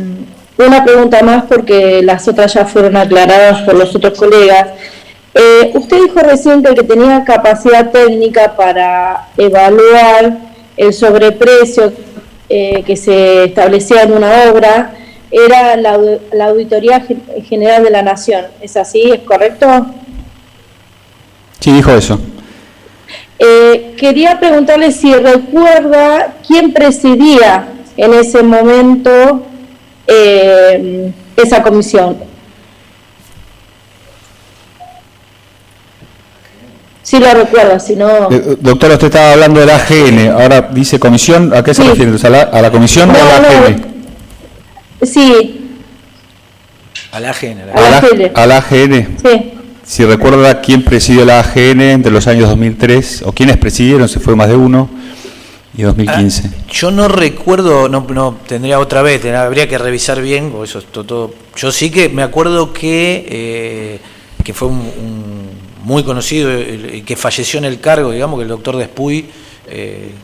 una pregunta más porque las otras ya fueron aclaradas por los otros colegas. Usted dijo recién que el que tenía capacidad técnica para evaluar el sobreprecio que se establecía en una obra era la Auditoría General de la Nación. ¿Es así? ¿Es correcto? Sí, dijo eso. Quería preguntarle si recuerda quién presidía en ese momento esa comisión. Si lo recuerda, si no... Doctora, usted estaba hablando de la AGN, ahora dice comisión, ¿a qué se refiere? ¿A la comisión o a la AGN? Sí. A la AGN. A la AGN. Sí. Si recuerda quién presidió la AGN entre los años 2003, o quiénes presidieron, si fue más de uno, y 2015. Yo no recuerdo, no tendría otra vez, habría que revisar bien, o eso es todo. Yo sí que me acuerdo que fue un muy conocido y que falleció en el cargo, digamos, que el doctor Despuy,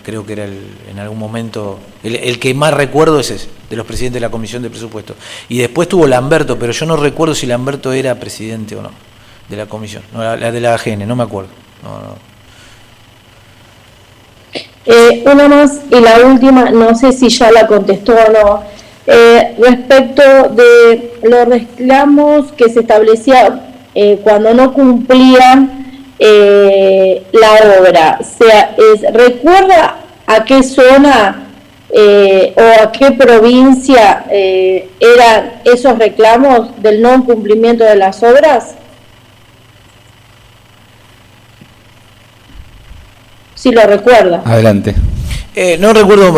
creo que era en algún momento, el que más recuerdo es ese, de los presidentes de la Comisión de Presupuesto. Y después tuvo Lamberto, pero yo no recuerdo si Lamberto era presidente o no de la comisión, no, la de la AGN, no me acuerdo. Una más y la última, no sé si ya la contestó o no, respecto de los reclamos que se establecía cuando no cumplían la obra. ¿Recuerda a qué zona o a qué provincia eran esos reclamos del no cumplimiento de las obras? Si lo recuerda. Adelante. No recuerdo,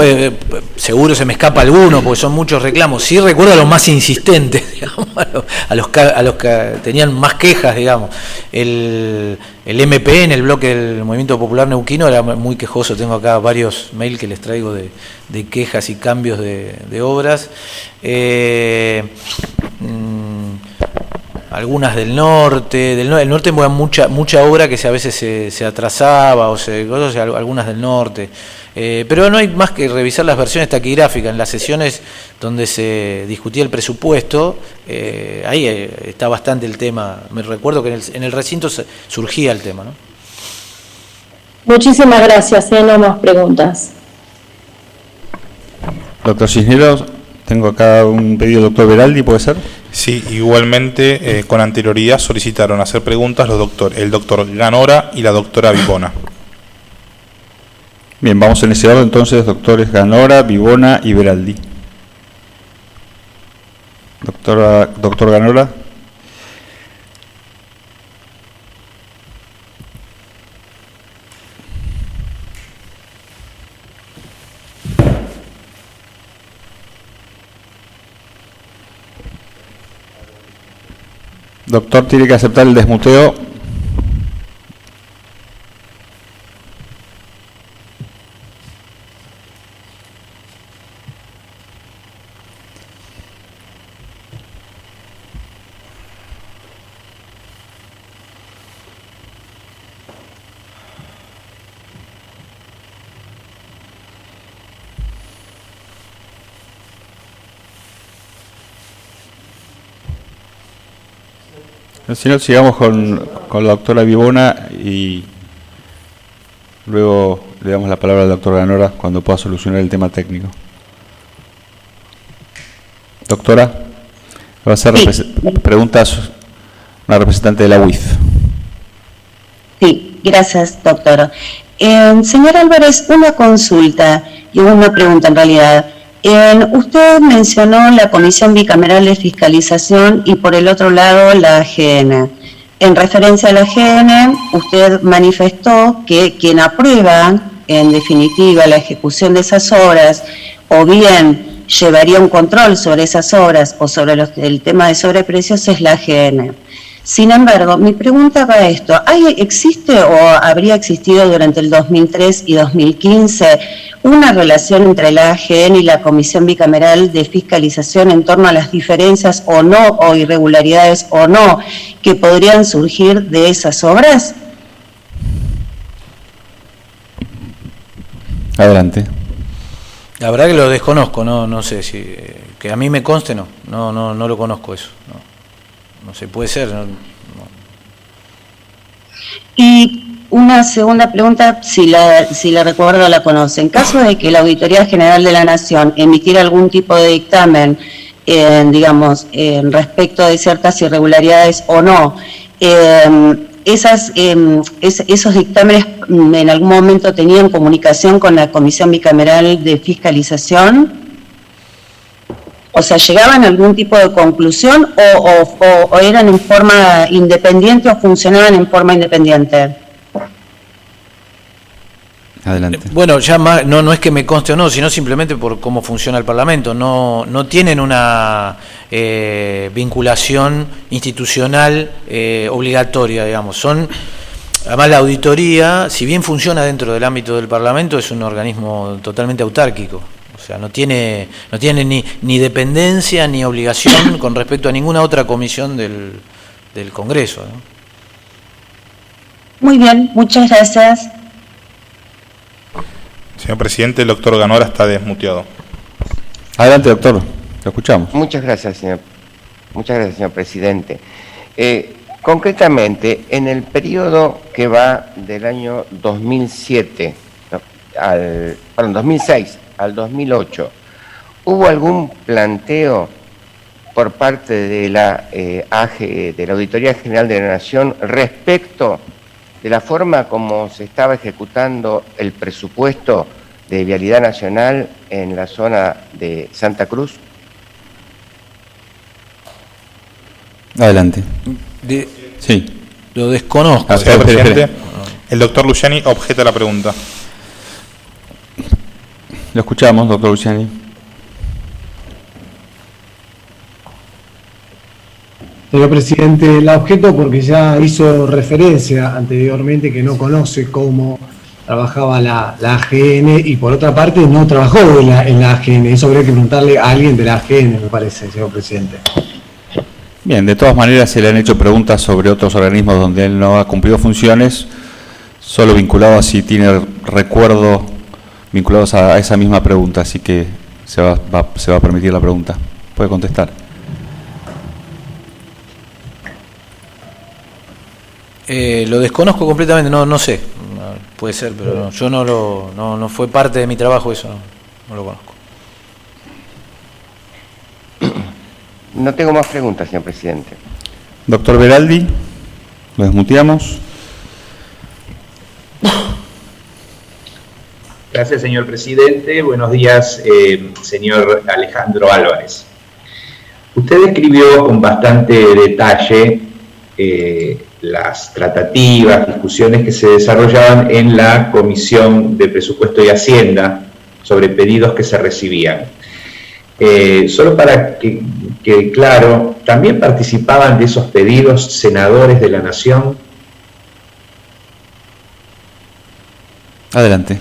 seguro se me escapa alguno, porque son muchos reclamos. Sí recuerdo a los más insistentes, digamos, a los que tenían más quejas, digamos. El MPN, el bloque del Movimiento Popular Neuquino, era muy quejoso. Tengo acá varios mails que les traigo de quejas y cambios de obras. Algunas del norte, el norte mucha obra que a veces se atrasaba algunas del norte, pero no hay más que revisar las versiones taquigráficas. En las sesiones donde se discutía el presupuesto, ahí está bastante el tema. Me recuerdo que en el recinto surgía el tema, ¿no? Muchísimas gracias, no más preguntas. Doctor Cisneros, tengo acá un pedido, doctor Veraldi, ¿puede ser? Sí, igualmente con anterioridad solicitaron hacer preguntas el doctor Ganora y la doctora Vivona. Bien, vamos en ese orden entonces, doctores Ganora, Vivona y Veraldi. Doctor Ganora. Doctor, tiene que aceptar el desmuteo. Si no, sigamos con la doctora Vivona y luego le damos la palabra al doctor Ganora cuando pueda solucionar el tema técnico. Doctora, va a hacer preguntas una representante de la UIF. Sí, gracias, doctora. Señor Álvarez, una consulta y una pregunta en realidad. Usted mencionó la Comisión Bicameral de Fiscalización y por el otro lado la AGN. En referencia a la AGN, usted manifestó que quien aprueba, en definitiva, la ejecución de esas obras, o bien llevaría un control sobre esas obras o sobre el tema de sobreprecios, es la AGN. Sin embargo, mi pregunta va a esto. ¿Existe o habría existido durante el 2003 y 2015 una relación entre la AGN y la Comisión Bicameral de Fiscalización en torno a las diferencias o no, o irregularidades o no, que podrían surgir de esas obras? Adelante. La verdad que lo desconozco, no sé si que a mí me conste, no lo conozco eso, no sé, puede ser. No. Y una segunda pregunta, si la recuerdo la conoce. En caso de que la Auditoría General de la Nación emitiera algún tipo de dictamen, digamos, respecto de ciertas irregularidades o no, esos dictámenes en algún momento tenían comunicación con la Comisión Bicameral de Fiscalización, o sea, ¿llegaban a algún tipo de conclusión o eran en forma independiente o funcionaban en forma independiente? Adelante. Bueno, ya más, no es que me conste o no, sino simplemente por cómo funciona el Parlamento. No tienen una vinculación institucional obligatoria, digamos. Además, la auditoría, si bien funciona dentro del ámbito del Parlamento, es un organismo totalmente autárquico. O sea, no tiene ni dependencia ni obligación con respecto a ninguna otra comisión del Congreso, ¿no? Muy bien, muchas gracias. Señor presidente, el doctor Ganora está desmuteado. Adelante, doctor, lo escuchamos. Muchas gracias, señor presidente. Concretamente, en el periodo que va del año 2006 al 2008, ¿hubo algún planteo por parte de la AGE, de la Auditoría General de la Nación, respecto de la forma como se estaba ejecutando el presupuesto de Vialidad Nacional en la zona de Santa Cruz? Adelante. Sí. Lo desconozco. Señor presidente, el doctor Luciani objeta la pregunta. Lo escuchamos, doctor Luciani. Señor presidente, la objeto porque ya hizo referencia anteriormente que no conoce cómo trabajaba la AGN y por otra parte no trabajó en la AGN. Eso habría que preguntarle a alguien de la AGN, me parece, señor presidente. Bien, de todas maneras se le han hecho preguntas sobre otros organismos donde él no ha cumplido funciones, solo vinculado a si tiene recuerdo vinculados a esa misma pregunta, así que se va a permitir la pregunta. Puede contestar. Lo desconozco completamente, no sé, puede ser, pero yo no fue parte de mi trabajo eso, no lo conozco. No tengo más preguntas, señor presidente. Doctor Beraldi, lo desmuteamos. Gracias, señor presidente. Buenos días, señor Alejandro Álvarez. Usted describió con bastante detalle las tratativas, discusiones que se desarrollaban en la Comisión de Presupuesto y Hacienda sobre pedidos que se recibían. Solo para que quede claro, ¿también participaban de esos pedidos senadores de la Nación? Adelante.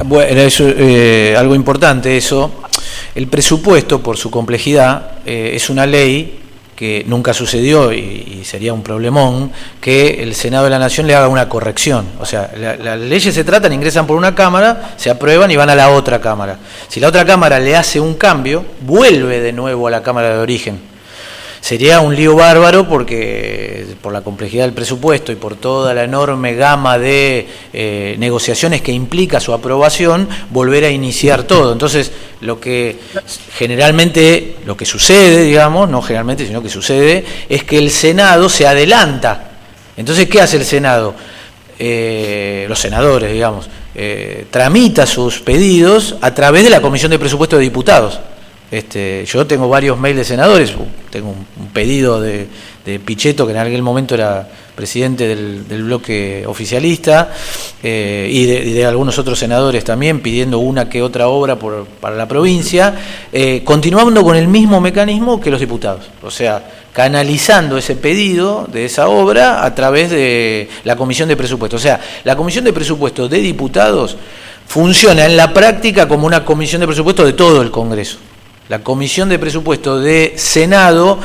Bueno, eso, algo importante eso. El presupuesto, por su complejidad, es una ley que nunca sucedió y sería un problemón que el Senado de la Nación le haga una corrección. O sea, las leyes se tratan, ingresan por una Cámara, se aprueban y van a la otra Cámara. Si la otra Cámara le hace un cambio, vuelve de nuevo a la Cámara de origen. Sería un lío bárbaro porque por la complejidad del presupuesto y por toda la enorme gama de negociaciones que implica su aprobación, volver a iniciar todo. Entonces, lo que sucede, digamos, no generalmente, sino que sucede, es que el Senado se adelanta. Entonces, ¿qué hace el Senado? Los senadores, digamos, tramita sus pedidos a través de la Comisión de Presupuesto de Diputados. Yo tengo varios mails de senadores, tengo un pedido de Pichetto, que en aquel momento era presidente del bloque oficialista, y de algunos otros senadores también, pidiendo una que otra obra para la provincia, continuando con el mismo mecanismo que los diputados, o sea, canalizando ese pedido de esa obra a través de la Comisión de Presupuesto. O sea, la Comisión de Presupuesto de Diputados funciona en la práctica como una comisión de presupuesto de todo el Congreso. La Comisión de Presupuesto de Senado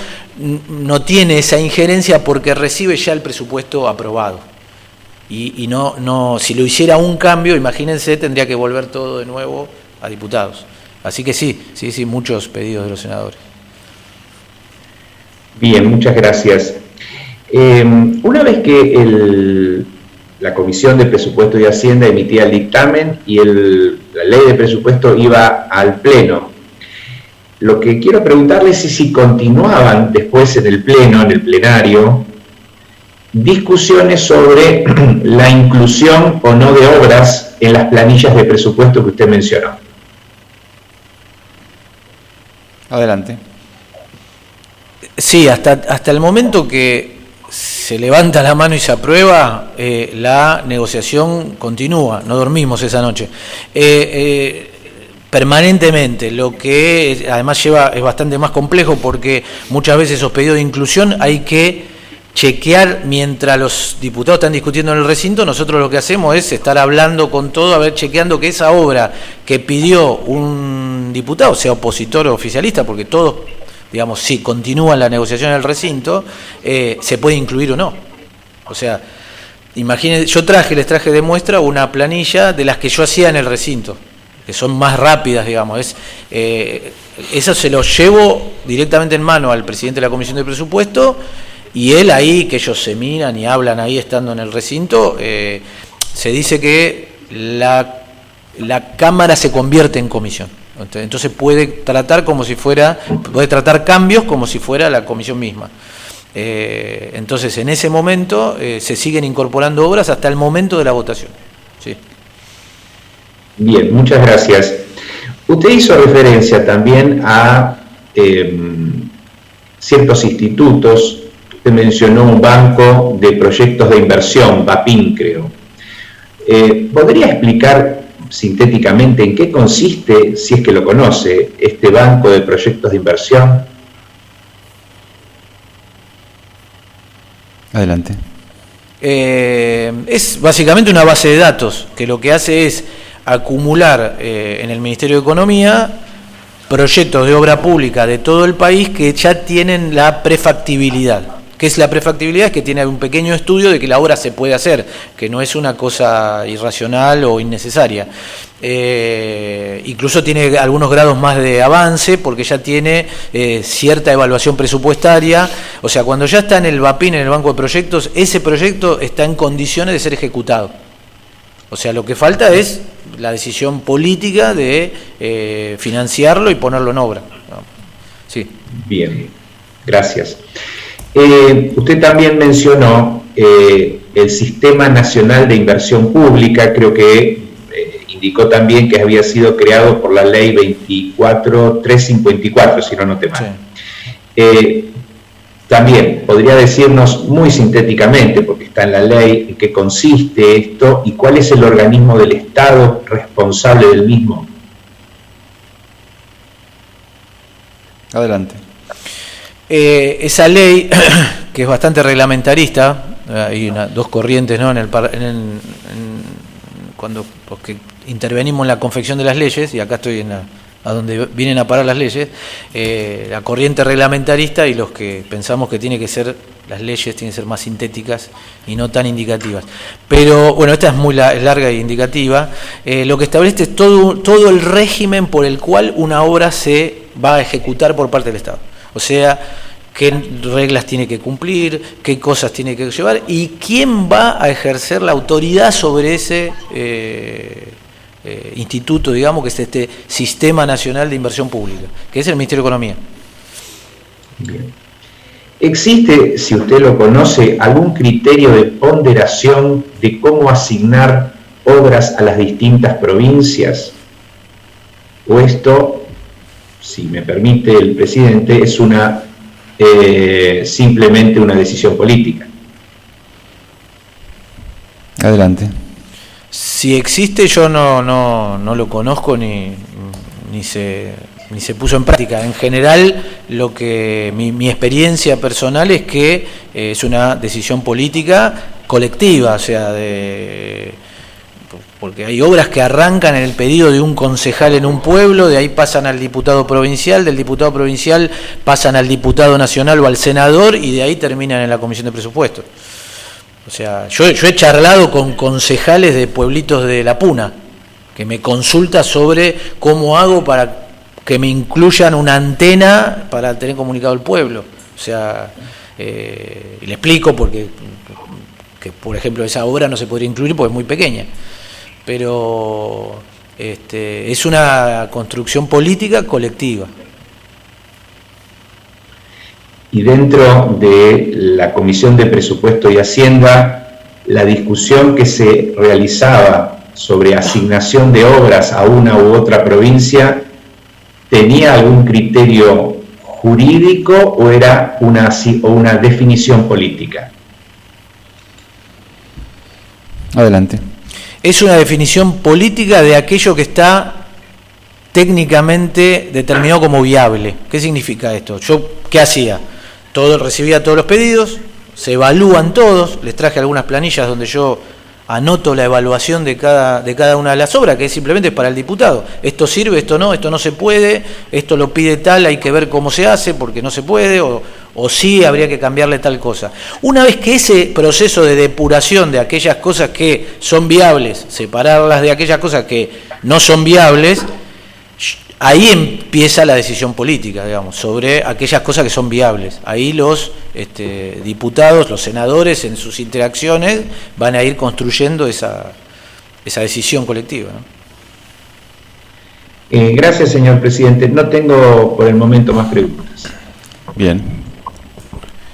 no tiene esa injerencia porque recibe ya el presupuesto aprobado. Y no, si lo hiciera un cambio, imagínense, tendría que volver todo de nuevo a diputados. Así que sí, muchos pedidos de los senadores. Bien, muchas gracias. Una vez que la Comisión de Presupuesto y Hacienda emitía el dictamen y la ley de presupuesto iba al Pleno, lo que quiero preguntarles es si continuaban después en el Pleno, en el plenario, discusiones sobre la inclusión o no de obras en las planillas de presupuesto que usted mencionó. Adelante. Sí, hasta el momento que se levanta la mano y se aprueba, la negociación continúa, no dormimos esa noche. Permanentemente, lo que además es bastante más complejo porque muchas veces esos pedidos de inclusión hay que chequear mientras los diputados están discutiendo en el recinto. Nosotros lo que hacemos es estar hablando con todo, chequeando que esa obra que pidió un diputado, sea opositor o oficialista, porque todos, digamos, si continúan la negociación en el recinto, se puede incluir o no. O sea, imagínense, yo les traje de muestra una planilla de las que yo hacía en el recinto, que son más rápidas, digamos. Eso se lo llevo directamente en mano al presidente de la Comisión de Presupuesto, y él ahí, que ellos se miran y hablan ahí estando en el recinto, se dice que la Cámara se convierte en comisión. Entonces puede tratar cambios como si fuera la comisión misma. Entonces en ese momento se siguen incorporando obras hasta el momento de la votación. Sí. Bien, muchas gracias. Usted hizo referencia también a ciertos institutos. Usted mencionó un banco de proyectos de inversión, BAPIN, creo. ¿Podría explicar sintéticamente en qué consiste, si es que lo conoce, este banco de proyectos de inversión? Adelante. Es básicamente una base de datos que lo que hace es acumular en el Ministerio de Economía proyectos de obra pública de todo el país que ya tienen la prefactibilidad. ¿Qué es la prefactibilidad? Es que tiene un pequeño estudio de que la obra se puede hacer, que no es una cosa irracional o innecesaria. Incluso tiene algunos grados más de avance porque ya tiene cierta evaluación presupuestaria. O sea, cuando ya está en el BAPIN, en el Banco de Proyectos, ese proyecto está en condiciones de ser ejecutado. O sea, lo que falta es la decisión política de financiarlo y ponerlo en obra. Sí. Bien, gracias. Usted también mencionó el Sistema Nacional de Inversión Pública, creo que indicó también que había sido creado por la Ley 24354, si no anoté mal. Sí. También, ¿podría decirnos muy sintéticamente, porque está en la ley, en qué consiste esto y cuál es el organismo del Estado responsable del mismo? Adelante. Esa ley, que es bastante reglamentarista, hay dos corrientes, ¿no? Cuando porque intervenimos en la confección de las leyes, y acá estoy a donde vienen a parar las leyes, la corriente reglamentarista y los que pensamos que las leyes tienen que ser más sintéticas y no tan indicativas. Pero bueno, esta es muy larga e indicativa. Lo que establece es todo el régimen por el cual una obra se va a ejecutar por parte del Estado. O sea, qué reglas tiene que cumplir, qué cosas tiene que llevar y quién va a ejercer la autoridad sobre ese instituto, digamos, que es este Sistema Nacional de Inversión Pública, que es el Ministerio de Economía. Bien. ¿Existe, si usted lo conoce, algún criterio de ponderación de cómo asignar obras a las distintas provincias? ¿O esto, si me permite el presidente, es simplemente una decisión política? Adelante. Si existe, yo no lo conozco ni se puso en práctica. En general, mi experiencia personal es que es una decisión política colectiva, o sea, porque hay obras que arrancan en el pedido de un concejal en un pueblo, de ahí pasan al diputado provincial, del diputado provincial pasan al diputado nacional o al senador y de ahí terminan en la Comisión de Presupuestos. O sea, yo he charlado con concejales de pueblitos de La Puna, que me consulta sobre cómo hago para que me incluyan una antena para tener comunicado al pueblo. O sea, y le explico porque, que, por ejemplo, esa obra no se podría incluir porque es muy pequeña. Pero es una construcción política colectiva. Y dentro de la Comisión de Presupuesto y Hacienda, la discusión que se realizaba sobre asignación de obras a una u otra provincia, ¿tenía algún criterio jurídico o era una definición política? Adelante. Es una definición política de aquello que está técnicamente determinado como viable. ¿Qué significa esto? Yo, ¿qué hacía? Recibía todos los pedidos, se evalúan todos, les traje algunas planillas donde yo anoto la evaluación de cada una de las obras, que es simplemente para el diputado. Esto sirve, esto no se puede, esto lo pide tal, hay que ver cómo se hace, porque no se puede, o sí habría que cambiarle tal cosa. Una vez que ese proceso de depuración de aquellas cosas que son viables, separarlas de aquellas cosas que no son viables, ahí empieza la decisión política, digamos, sobre aquellas cosas que son viables. Ahí los diputados, los senadores, en sus interacciones, van a ir construyendo esa decisión colectiva, ¿no? Gracias, señor presidente. No tengo por el momento más preguntas. Bien.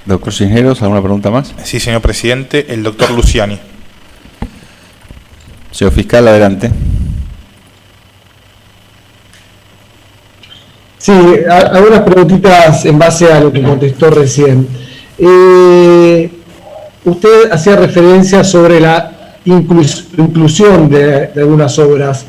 Doctor Cisneros, ¿alguna pregunta más? Sí, señor presidente. El doctor Luciani. Señor fiscal, adelante. Sí, algunas preguntitas en base a lo que contestó recién. Usted hacía referencia sobre la inclusión de algunas obras.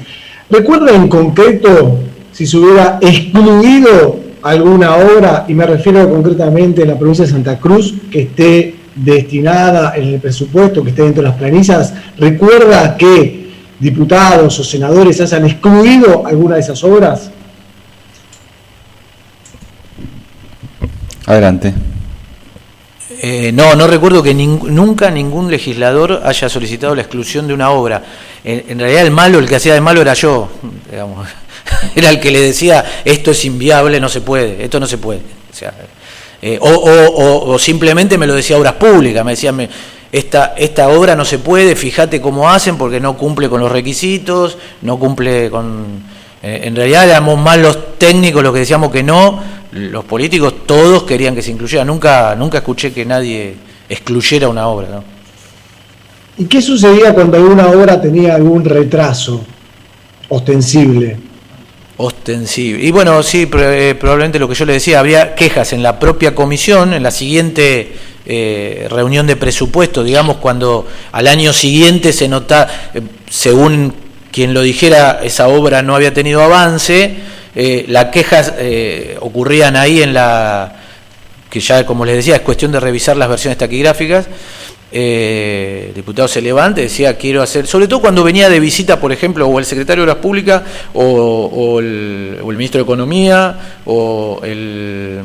¿Recuerda en concreto si se hubiera excluido alguna obra, y me refiero concretamente a la provincia de Santa Cruz, que esté destinada en el presupuesto, que esté dentro de las planillas? ¿Recuerda que diputados o senadores hayan excluido alguna de esas obras? Adelante. No recuerdo que nunca ningún legislador haya solicitado la exclusión de una obra. En realidad el que hacía de malo era yo, digamos. Era el que le decía, esto es inviable, no se puede, esto no se puede. O sea, o simplemente me lo decía Obras Públicas, me decía, esta obra no se puede, fíjate cómo hacen porque no cumple con los requisitos, no cumple con... En realidad éramos más los técnicos los que decíamos que no. Los políticos todos querían que se incluyera. Nunca escuché que nadie excluyera una obra, ¿no? ¿Y qué sucedía cuando alguna obra tenía algún retraso ostensible? Ostensible. Y bueno, sí, probablemente lo que yo le decía, habría quejas en la propia comisión, en la siguiente reunión de presupuesto, digamos, cuando al año siguiente se nota, según quien lo dijera, esa obra no había tenido avance. Las quejas ocurrían ahí que ya, como les decía, es cuestión de revisar las versiones taquigráficas. El diputado se levanta y decía, quiero hacer, sobre todo cuando venía de visita, por ejemplo, o el secretario de Obras Públicas, o el ministro de Economía, o el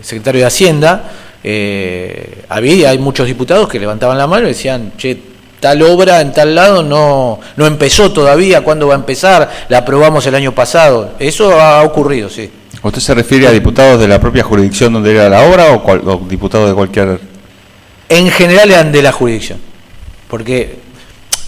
secretario de Hacienda, hay muchos diputados que levantaban la mano y decían, che, tal obra en tal lado no empezó todavía, ¿cuándo va a empezar? La aprobamos el año pasado. Eso ha ocurrido, sí. ¿Usted se refiere a diputados de la propia jurisdicción donde era la obra o diputados de cualquier...? En general eran de la jurisdicción, porque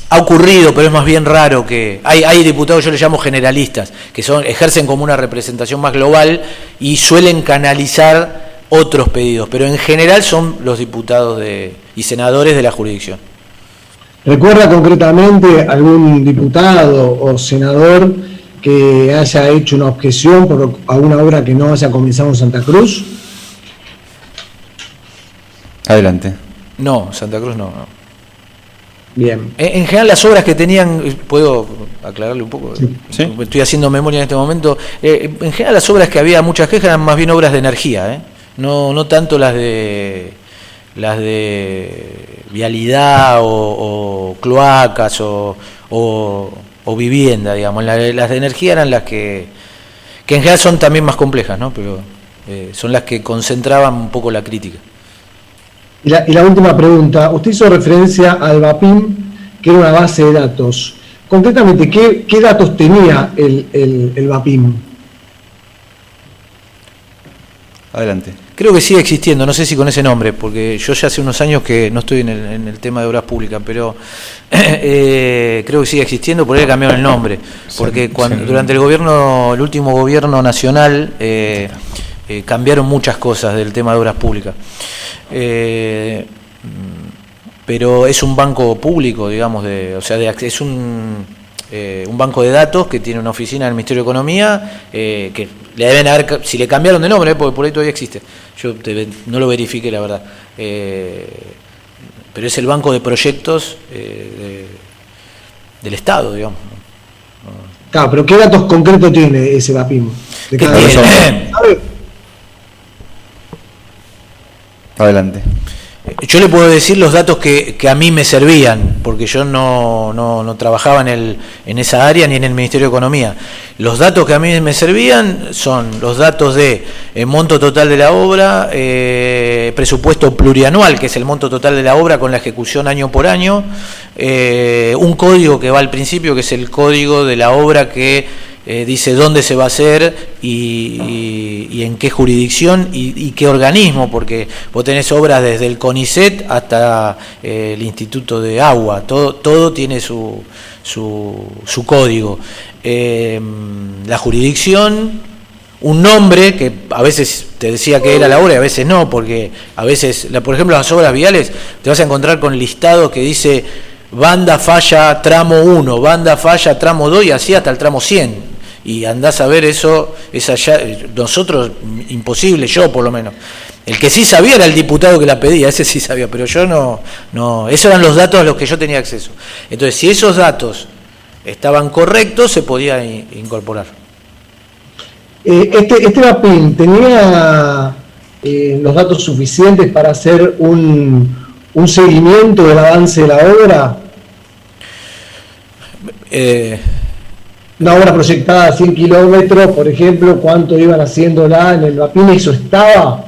ha ocurrido, pero es más bien raro que... Hay diputados, yo les llamo generalistas, que ejercen como una representación más global y suelen canalizar otros pedidos, pero en general son los diputados y senadores de la jurisdicción. ¿Recuerda concretamente algún diputado o senador que haya hecho una objeción por alguna obra que no haya comenzado en Santa Cruz? Adelante. No, Santa Cruz no. Bien. En general las obras que tenían, ¿puedo aclararle un poco? Sí. Estoy haciendo memoria en este momento. En general las obras que había muchas quejas eran más bien obras de energía, no tanto las de vialidad o cloacas o vivienda, digamos. Las de energía eran las que en general son también más complejas, ¿no? Pero son las que concentraban un poco la crítica. Y la última pregunta, usted hizo referencia al VAPIM, que era una base de datos. Concretamente, ¿qué datos tenía el VAPIM? Adelante. Creo que sigue existiendo, no sé si con ese nombre, porque yo ya hace unos años que no estoy en el tema de obras públicas, pero creo que sigue existiendo, por ahí cambiaron el nombre, porque durante el último gobierno nacional cambiaron muchas cosas del tema de obras públicas. Pero es un banco público, digamos, es un banco de datos que tiene una oficina del Ministerio de Economía, que le deben haber, si le cambiaron de nombre, porque por ahí todavía existe, yo no lo verifiqué la verdad, pero es el banco de proyectos del Estado, digamos. Claro, pero ¿qué datos concretos tiene ese VAPIM? Adelante. Yo le puedo decir los datos que a mí me servían, porque yo no trabajaba en esa área ni en el Ministerio de Economía. Los datos que a mí me servían son los datos de monto total de la obra, presupuesto plurianual, que es el monto total de la obra con la ejecución año por año, un código que va al principio, que es el código de la obra que dice dónde se va a hacer y en qué jurisdicción y qué organismo, porque vos tenés obras desde el CONICET hasta el Instituto de Agua, todo tiene su código. La jurisdicción, un nombre que a veces te decía que era la obra y a veces no, porque a veces, por ejemplo, las obras viales te vas a encontrar con listados que dice banda falla tramo 1, banda falla tramo 2 y así hasta el tramo 100. Y andás a ver eso, nosotros, imposible, yo por lo menos. El que sí sabía era el diputado que la pedía, ese sí sabía, pero yo no, esos eran los datos a los que yo tenía acceso. Entonces, si esos datos estaban correctos, se podía incorporar. Este VAPIM tenía los datos suficientes para hacer un seguimiento del avance de la obra. Una obra proyectada a 100 kilómetros, por ejemplo, ¿cuánto iban haciéndola en el VAPIM? ¿Eso estaba?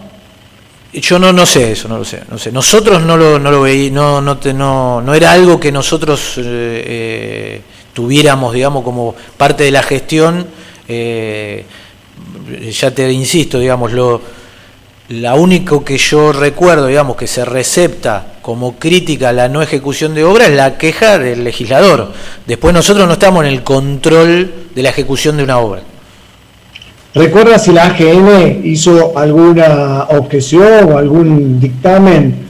Yo no sé eso, no lo sé. Nosotros no lo veí, no era algo que nosotros tuviéramos, digamos, como parte de la gestión. Ya te insisto, digamos, la único que yo recuerdo, digamos, que se recepta como crítica a la no ejecución de obra es la queja del legislador. Después nosotros no estamos en el control de la ejecución de una obra. ¿Recuerda si la AGN hizo alguna objeción o algún dictamen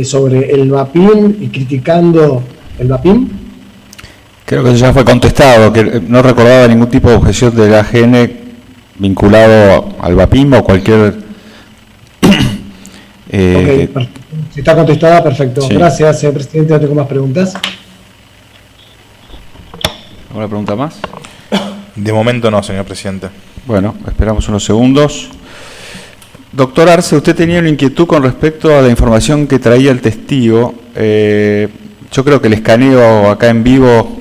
sobre el VAPIM y criticando el VAPIM? Creo que eso ya fue contestado, que no recordaba ningún tipo de objeción de la AGN vinculado al VAPIM o cualquier... Si está contestada, perfecto. Sí. Gracias, señor presidente. No tengo más preguntas. ¿Alguna pregunta más? De momento no, señor presidente. Bueno, esperamos unos segundos. Doctor Arce, usted tenía una inquietud con respecto a la información que traía el testigo. Yo creo que el escaneo acá en vivo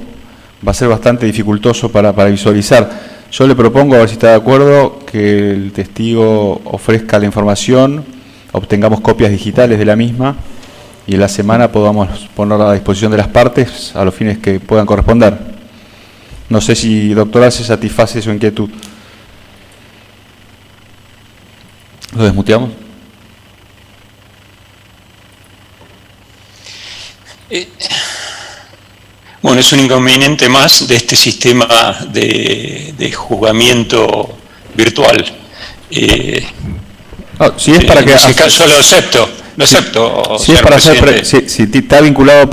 va a ser bastante dificultoso para visualizar. Yo le propongo, a ver si está de acuerdo, que el testigo ofrezca la información, obtengamos copias digitales de la misma y en la semana podamos ponerla a disposición de las partes a los fines que puedan corresponder. No sé si, doctor Arce, satisface su inquietud. ¿Lo desmuteamos? Bueno, es un inconveniente más de este sistema de juzgamiento virtual. Si es para en que ese caso lo acepto. Si es para hacer, si está vinculado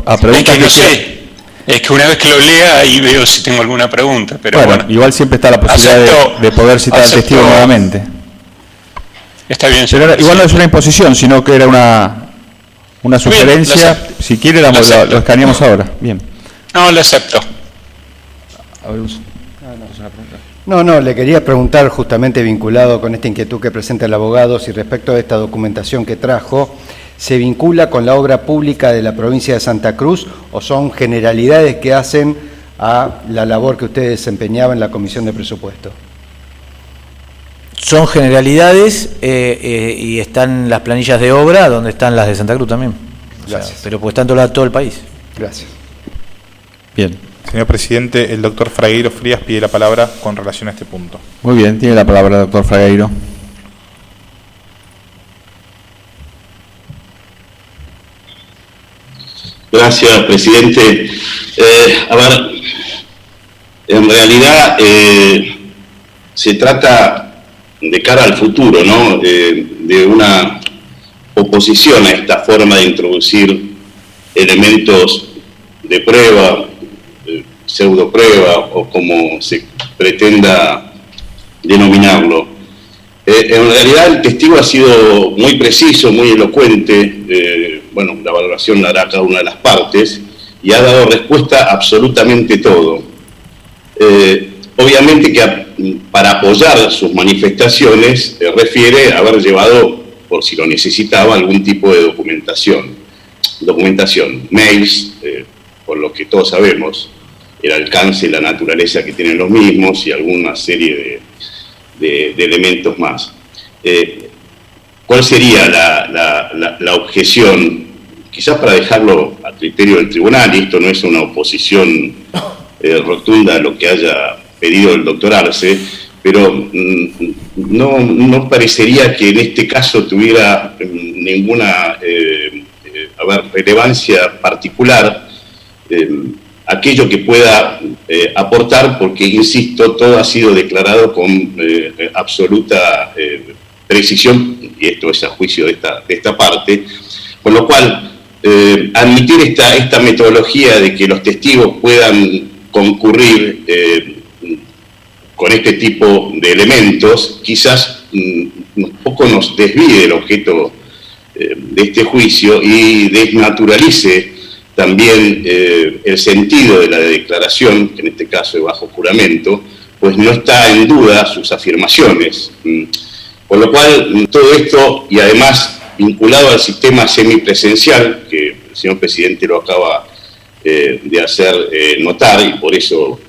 a preguntas es que es que una vez que lo lea ahí veo si tengo alguna pregunta, pero bueno, igual siempre está la posibilidad de poder citar al testigo nuevamente. Está bien. Pero igual no es una imposición, sino que era una sugerencia. Bien, si quiere lo escaneamos ahora. Bien. No, lo acepto. No, le quería preguntar justamente vinculado con esta inquietud que presenta el abogado, si respecto a esta documentación que trajo, ¿se vincula con la obra pública de la provincia de Santa Cruz o son generalidades que hacen a la labor que usted desempeñaba en la Comisión de Presupuesto? Son generalidades y están las planillas de obra donde están las de Santa Cruz también. Gracias. Pero pues están todo el país. Gracias. Bien. Señor presidente, el doctor Fragueiro Frías pide la palabra con relación a este punto. Muy bien, tiene la palabra el doctor Fragueiro. Gracias, presidente. A ver, en realidad se trata de cara al futuro, ¿no? De una oposición a esta forma de introducir elementos de prueba, pseudo prueba o como se pretenda denominarlo. En realidad el testigo ha sido muy preciso, muy elocuente, bueno, la valoración la hará cada una de las partes y ha dado respuesta a absolutamente todo. Obviamente que para apoyar sus manifestaciones refiere a haber llevado, por si lo necesitaba, algún tipo de documentación, mails, por lo que todos sabemos, el alcance y la naturaleza que tienen los mismos y alguna serie de elementos más. ¿Cuál sería la objeción? Quizás para dejarlo a criterio del tribunal, y esto no es una oposición rotunda a lo que haya pedido el doctor Arce, pero no parecería que en este caso tuviera ninguna relevancia particular aquello que pueda aportar, porque, insisto, todo ha sido declarado con absoluta precisión, y esto es a juicio de esta parte, con lo cual admitir esta metodología de que los testigos puedan concurrir con este tipo de elementos, quizás un poco nos desvíe del objeto de este juicio y desnaturalice también el sentido de la declaración, que en este caso es bajo juramento, pues no está en duda sus afirmaciones. Con lo cual, todo esto, y además vinculado al sistema semipresencial, que el señor presidente lo acaba de hacer notar, y por eso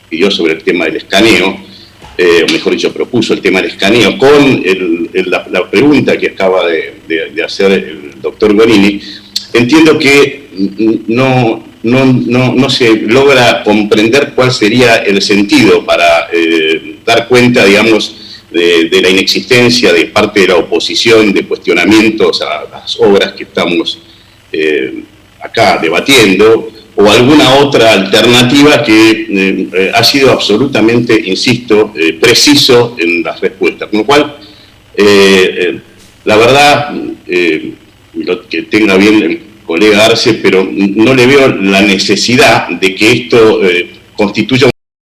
pidió sobre el tema del escaneo, o mejor dicho, propuso el tema del escaneo, con la pregunta que acaba de hacer el doctor Gonini, entiendo que no se logra comprender cuál sería el sentido para dar cuenta, digamos, de la inexistencia de parte de la oposición de cuestionamientos a las obras que estamos acá debatiendo, o alguna otra alternativa que ha sido absolutamente, insisto, preciso en las respuestas. Con lo cual, la verdad, que tenga bien el colega Arce, pero no le veo la necesidad de que esto constituya